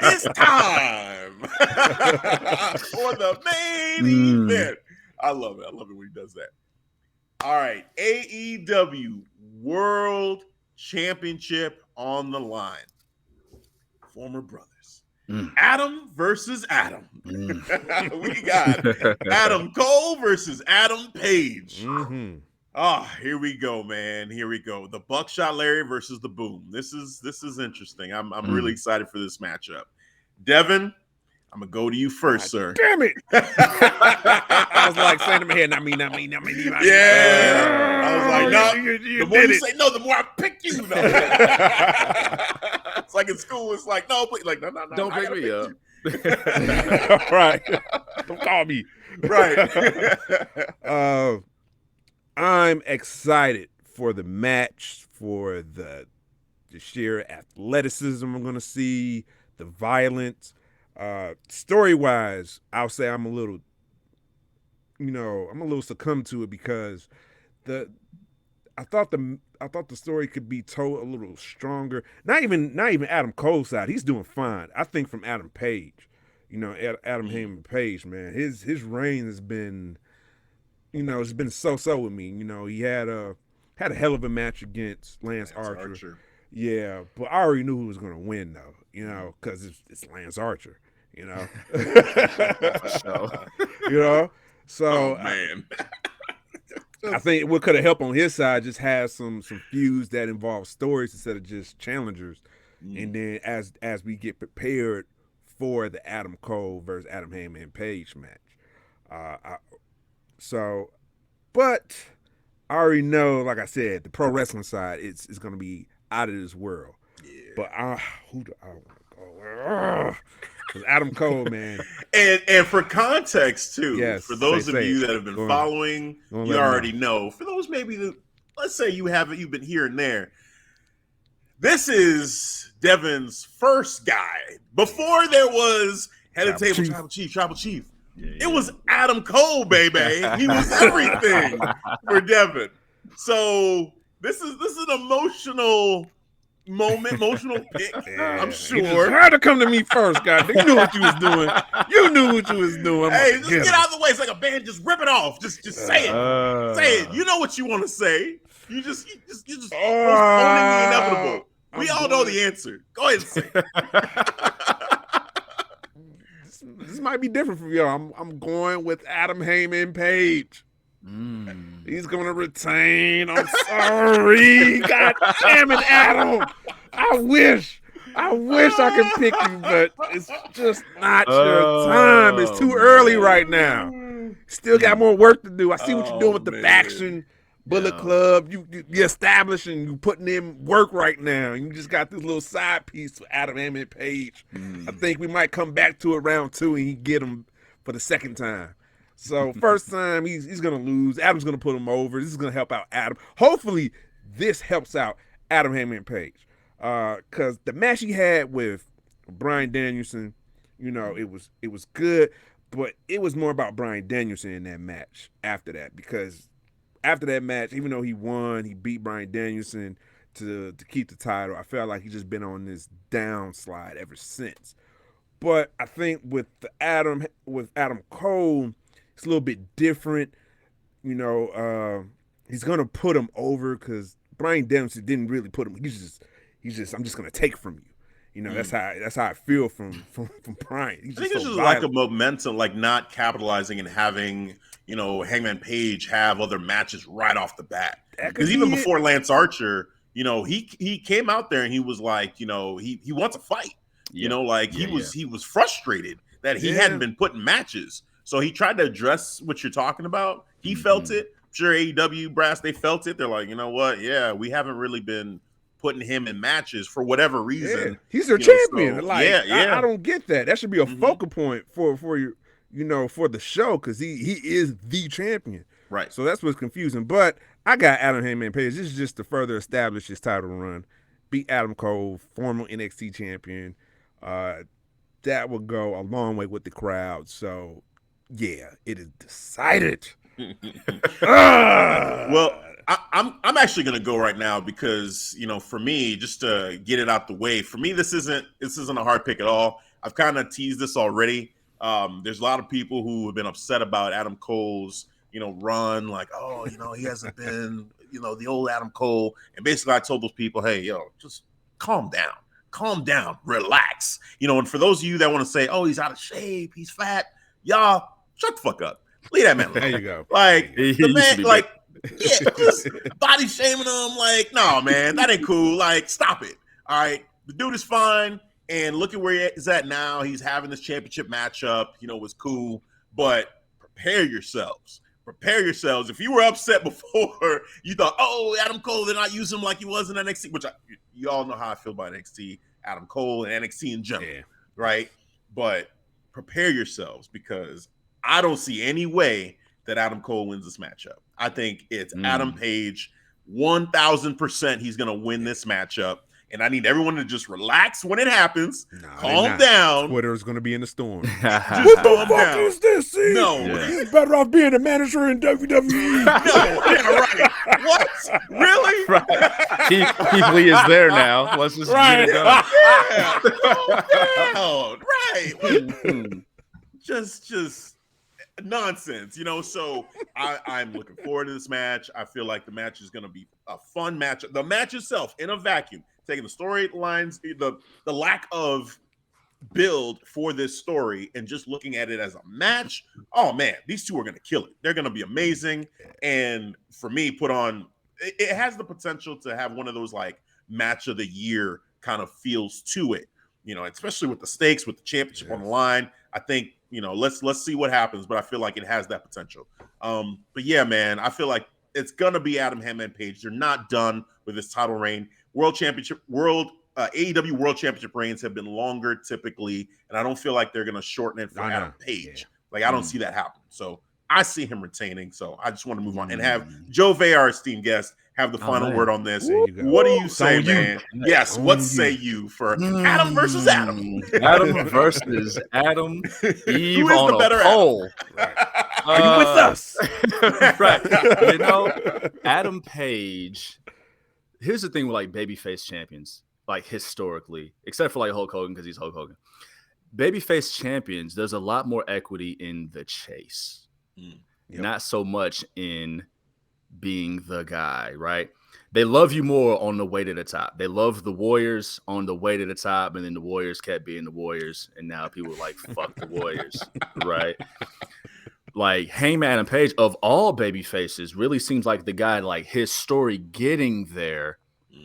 It's time for the main event. I love it. I love it when he does that. All right. AEW World Championship on the line. Former brothers. Adam versus Adam. We got Adam Cole versus Adam Page. Here we go, man. Here we go. The Buckshot Larry versus the Boom. This is interesting. I'm really excited for this matchup. Devin, I'm gonna go to you first, sir.
Damn it! I was like saying to my head, not me.
Yeah. I was like, no. The more you say no, the more I pick you. No. It's like in school. It's like, no, please. Like, no.
Don't pick me up.
Right. Don't call me.
Right.
I'm excited for the match, for the sheer athleticism I'm going to see, the violence. Story-wise, I'll say I'm a little I'm a little succumbed to it because I thought the story could be told a little stronger. Not even Adam Cole's side. He's doing fine. I think from Adam Page, Adam Heyman Page, man, his reign has been, it's been so with me. He had a hell of a match against Lance Archer. Yeah, but I already knew who was going to win though. Because it's Lance Archer. So
man.
I think what could have helped on his side just have some feuds that involve stories instead of just challengers. And then as we get prepared for the Adam Cole versus Adam Heyman Page match. But I already know, like I said, the pro wrestling side is going to be out of this world. Yeah. But who do I want to go? Because Adam Cole, man.
And for context too,
yes,
for those of you that have been following, you already know. For those let's say you've been here and there. This is Devin's first guy. Before there was head of table, tribal chief. Yeah. It was Adam Cole, baby. He was everything for Devin. So this is an emotional moment, emotional pick. Yeah. I'm sure.
You had to come to me first, guys. You knew what you was doing. You knew what you was doing.
Hey, just get out of the way. It's like a band. Just rip it off. Just say it. Say it. You know what you want to say. You just owning the inevitable. We all know the answer. Go ahead and say it.
This might be different from y'all. I'm going with Adam Heyman Page. He's going to retain. I'm sorry. God damn it, Adam. I wish I could pick you, but it's just not your time. It's too early right now. Still got more work to do. I see what you're doing with the faction, Bullet Club. You're establishing, you putting in work right now. You just got this little side piece for Adam Heyman Page. I think we might come back to it round 2 and he get him for the second time. So first time he's gonna lose. Adam's gonna put him over. This is gonna help out Adam. Hopefully this helps out Adam Heyman Page. Cause the match he had with Bryan Danielson, it was good, but it was more about Bryan Danielson in that match after that. Because after that match, even though he won, he beat Bryan Danielson to keep the title. I felt like he's just been on this downslide ever since. But I think with Adam Cole, it's a little bit different. He's gonna put him over because Bryan Danielson didn't really put him. He's just I'm just gonna take from you. That's how I feel from Bryan.
I think it's just like a momentum, like not capitalizing and having Hangman Page have other matches right off the bat. Because even before Lance Archer, he came out there and he was like, he wants a fight. Yeah. He was frustrated that he hadn't been put in matches. So he tried to address what you're talking about. He felt it. I'm sure AEW brass, they felt it. They're like, you know what? Yeah, we haven't really been putting him in matches for whatever reason.
Yeah. He's their champion. So, I don't get that. That should be a focal point for you, for the show, because he is the champion.
Right.
So that's what's confusing. But I got Adam Heyman Page. This is just to further establish his title run. Beat Adam Cole, former NXT champion. That will go a long way with the crowd. So yeah, it is decided.
Well, I'm actually gonna go right now because for me, just to get it out the way, for me this isn't a hard pick at all. I've kind of teased this already. There's a lot of people who have been upset about Adam Cole's run, like, he hasn't been the old Adam Cole. And basically I told those people, hey, just calm down, relax. And for those of you that want to say, oh, he's out of shape, he's fat, y'all shut the fuck up. Leave that man alone.
There you go.
Like, the man, like, just body shaming him. Like, no, man, that ain't cool. Like, stop it. All right. The dude is fine. And look at where he is at now. He's having this championship matchup. Was cool. But prepare yourselves. If you were upset before, you thought, oh, Adam Cole, they're not using him like he was in NXT, which you all know how I feel about NXT, Adam Cole, and NXT in general, right? But prepare yourselves because I don't see any way that Adam Cole wins this matchup. I think it's Adam Page, 1,000% he's going to win this matchup. and I need everyone to just relax when it happens.
Nah,
calm down.
Twitter's going to be in the storm.
Just
What the
calm
fuck
down.
is this? See?
No.
He's better off being a manager in WWE.
No, yeah, right. What? Really?
Right. Keith Lee is there now. Let's just get it done.
Yeah, calm down. Right. Just nonsense, So I'm looking forward to this match. I feel like the match is going to be a fun match. The match itself, in a vacuum, taking the storylines, the lack of build for this story, and just looking at it as a match. Oh man, these two are going to kill it. They're going to be amazing. And for me, it has the potential to have one of those like match of the year kind of feels to it. Especially with the stakes, with the championship on the line. I think, let's see what happens, but I feel like it has that potential. But yeah, man, I feel like it's gonna be Adam Hangman Page. They're not done with this title reign. AEW World Championship reigns have been longer typically, and I don't feel like they're gonna shorten it for Adam Page. Yeah. Like I don't see that happen. So I see him retaining. So I just want to move on and have Joe Vey, our esteemed guest, have the final word on this. What do you say, man? Yes, what say you for Adam versus Adam?
Adam versus Adam. Eve
Who is
on
the better
a pole.
Are you with us?
Right. Adam Page. Here's the thing with like babyface champions, like historically, except for like Hulk Hogan because he's Hulk Hogan. Babyface champions, there's a lot more equity in the chase, not so much in being the guy, right? They love you more on the way to the top. They love the Warriors on the way to the top, and then the Warriors kept being the Warriors, and now people are like, fuck the Warriors, right? Like Hangman and Page, of all baby faces, really seems like the guy, like his story getting there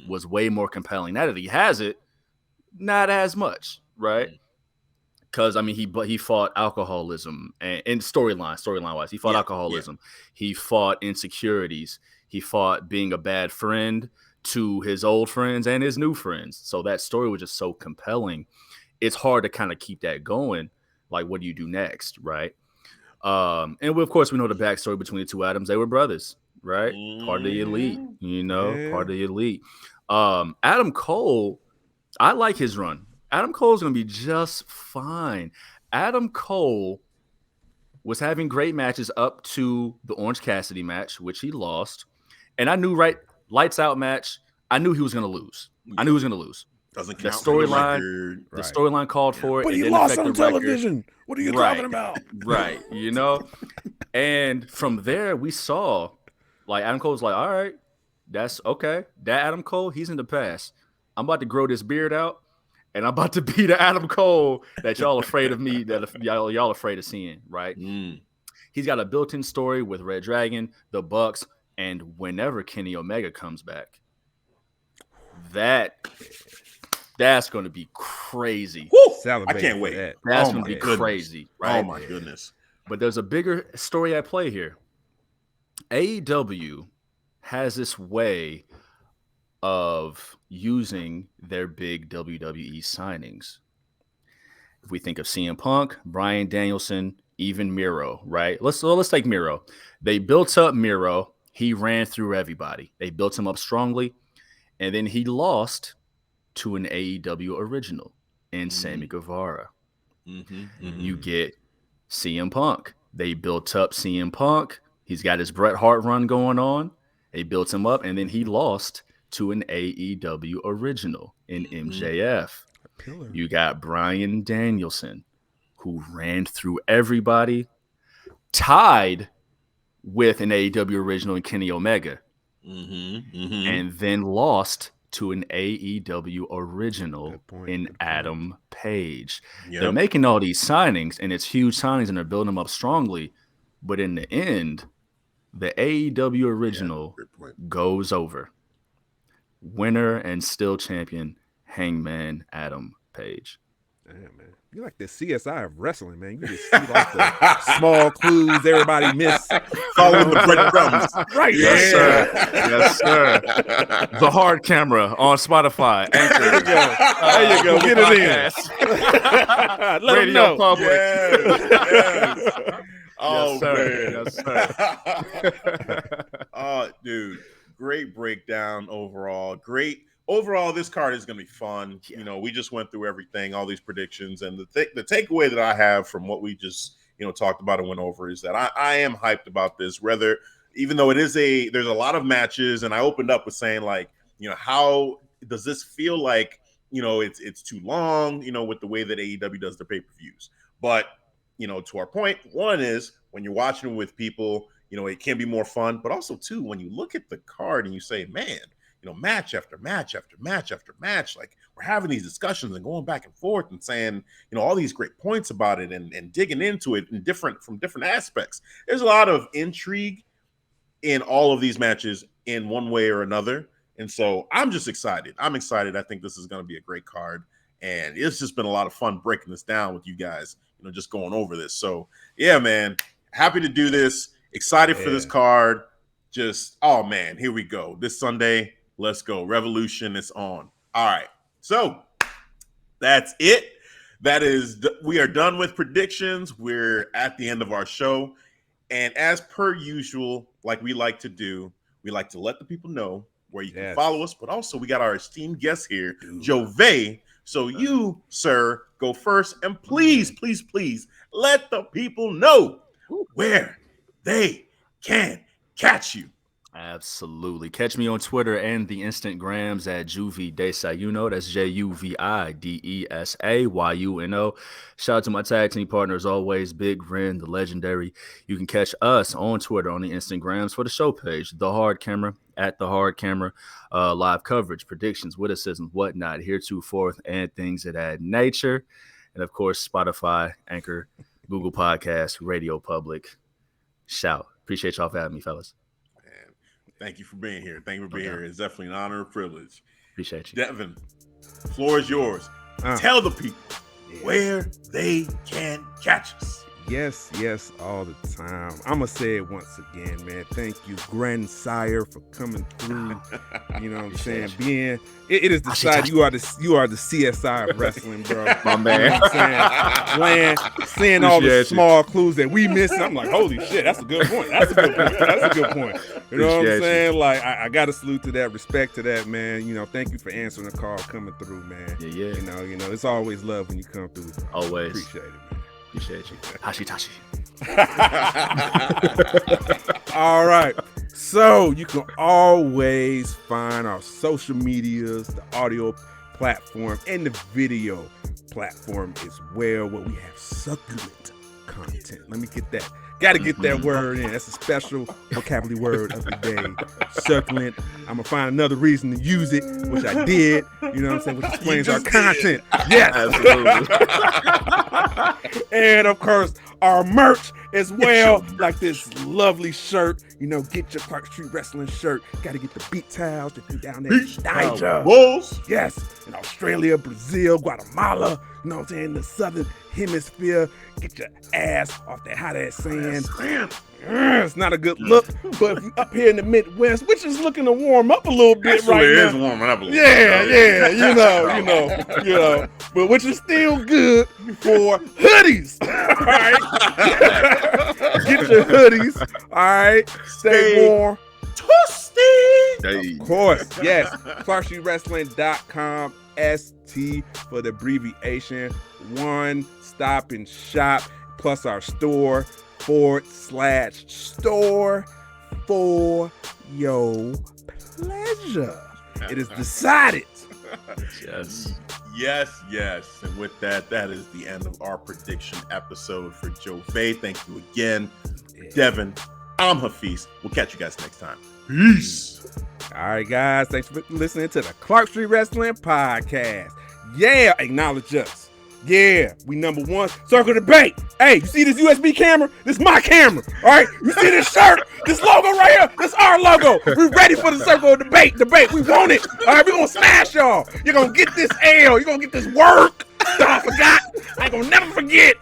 was way more compelling. Now that he has it, not as much, right? Because I mean, he fought alcoholism and storyline wise, he fought alcoholism. He fought insecurities. He fought being a bad friend to his old friends and his new friends. So that story was just so compelling. It's hard to kind of keep that going. Like, what do you do next, right? And of course, we know the backstory between the two Adams. They were brothers, right? Part of the elite, part of the elite. Adam Cole, I like his run. Adam Cole's going to be just fine. Adam Cole was having great matches up to the Orange Cassidy match, which he lost. And I knew, lights out match, I knew he was going to lose. I knew he was going to lose.
Doesn't
the
count
storyline. The storyline called for it.
But he lost on television. What are you talking about?
Right. And from there, we saw, like, Adam Cole's like, all right, that's okay. That Adam Cole, he's in the past. I'm about to grow this beard out. And I'm about to be the Adam Cole that y'all afraid of me, that y'all afraid of seeing, right? He's got a built-in story with reDRagon, the Bucks, and whenever Kenny Omega comes back, that's going to be crazy.
I can't wait.
That's going to be crazy, right?
Oh my goodness!
But there's a bigger story at play here. AEW has this way of using their big WWE signings. If we think of CM Punk, Bryan Danielson, even Miro, right? Let's take Miro. They built up Miro. He ran through everybody. They built him up strongly, and then he lost to an AEW original in Sammy Guevara. You get CM Punk. They built up CM Punk. He's got his Bret Hart run going on. They built him up, and then he lost to an AEW original in MJF. You got Bryan Danielson, who ran through everybody, tied with an AEW original in Kenny Omega, and then lost to an AEW original in Adam Page. They're making all these signings, and it's huge signings, and they're building them up strongly. But in the end, the AEW original goes over. Winner and still champion, Hangman Adam Page.
Damn, man. You're like the CSI of wrestling, man. You just see like the small clues everybody missed.
Following the breadcrumbs.
Right.
Yes, sir. Yes, sir. The hard camera on Spotify. Anchor.
There you go. There you go. Get it in. Let
Radio
them know.
Public.
Yes. Oh,
yes, sir.
man.
Yes, sir.
Dude. Great breakdown overall. Great overall, this card is going to be fun. Yeah. You know, we just went through everything, all these predictions, and the takeaway that I have from what we just talked about and went over is that I am hyped about this. Even though there's a lot of matches, and I opened up with saying like, how does this feel like? It's too long. With the way that AEW does their pay-per-views, but to our point, one is when you're watching with people, it can be more fun, but also too, when you look at the card and you say, man, match after match after match after match, like we're having these discussions and going back and forth and saying, all these great points about it and digging into it from different aspects. There's a lot of intrigue in all of these matches in one way or another. And so I'm just excited. I'm excited. I think this is going to be a great card. And it's just been a lot of fun breaking this down with you guys, just going over this. So, yeah, man, happy to do this. Excited for this card. Just, oh, man, here we go. This Sunday, let's go. Revolution is on. All right. So that's it. We are done with predictions. We're at the end of our show. And as per usual, like we like to do, we like to let the people know where you can follow us. But also, we got our esteemed guest here, Jove. So you, sir, go first. And please, please, please let the people know where they can catch you.
Absolutely. Catch me on Twitter and the Instagrams at Juvi Desayuno. That's JUVIDESAYUNO. Shout out to my tag team partner as always, Big Ren, the legendary. You can catch us on Twitter, on the Instagrams for the show page, The Hard Camera, at The Hard Camera. Live coverage, predictions, witticisms, whatnot, heretofore, and things of that nature. And of course, Spotify, Anchor, Google Podcasts, Radio Public. Shout. Appreciate y'all for having me, fellas.
Thank you for being here. Thank you for being here. It's definitely an honor and privilege.
Appreciate you.
Devin, the floor is yours. Tell the people where they can catch us.
Yes, all the time. I'm going to say it once again, man. Thank you, grandsire, for coming through. You know what I'm saying? It is decided you are the CSI of wrestling, bro.
My man.
You know what I'm saying? Seeing all the small clues that we missing, I'm like, holy shit, that's a good point. That's a good point. You know what I'm saying? Like, I got to salute to that, respect to that, man. Thank you for answering the call, coming through, man.
Yeah.
It's always love when you come through.
Always.
Appreciate it, man.
Appreciate you. Tashi.
All right. So you can always find our social medias, the audio platform, and the video platform as well, where we have succulent content. Let me get that. Got to get that word in. That's a special vocabulary word of the day. Succulent. I'm going to find another reason to use it, which I did. You know what I'm saying? Which explains our content. Yes. Absolutely. And, of course, our merch as well. Like this lovely shirt. Get your Clark Street Wrestling shirt. Got to get the beat towels if you're down there in Niger. Yes. In Australia, Brazil, Guatemala. You know what I'm saying? The Southern Hemisphere. Get your ass off that hot ass sand. It's not a good look, but up here in the Midwest, which is looking to warm up a little bit right now.
It is warming up a little
bit. You know, but which is still good for hoodies. All right, get your hoodies. All right, stay warm.
Toasty.
Of course, yes. ClarkStreetWrestling.com. ST for the abbreviation. One stop and shop, plus our store /store for your pleasure. It is decided.
Yes. And with that is the end of our prediction episode for Jove. Thank you again. Devin, I'm Hafeez. We'll catch you guys next time. Peace.
All right, guys. Thanks for listening to the Clark Street Wrestling Podcast. Yeah, acknowledge us. Yeah, we number one. Circle debate. Hey, you see this USB camera? This is my camera. All right, you see this shirt? This logo right here? This our logo. We're ready for the circle of debate. We want it. All right, we're going to smash y'all. You're going to get this L. You're going to get this work that I forgot. I ain't going to never forget.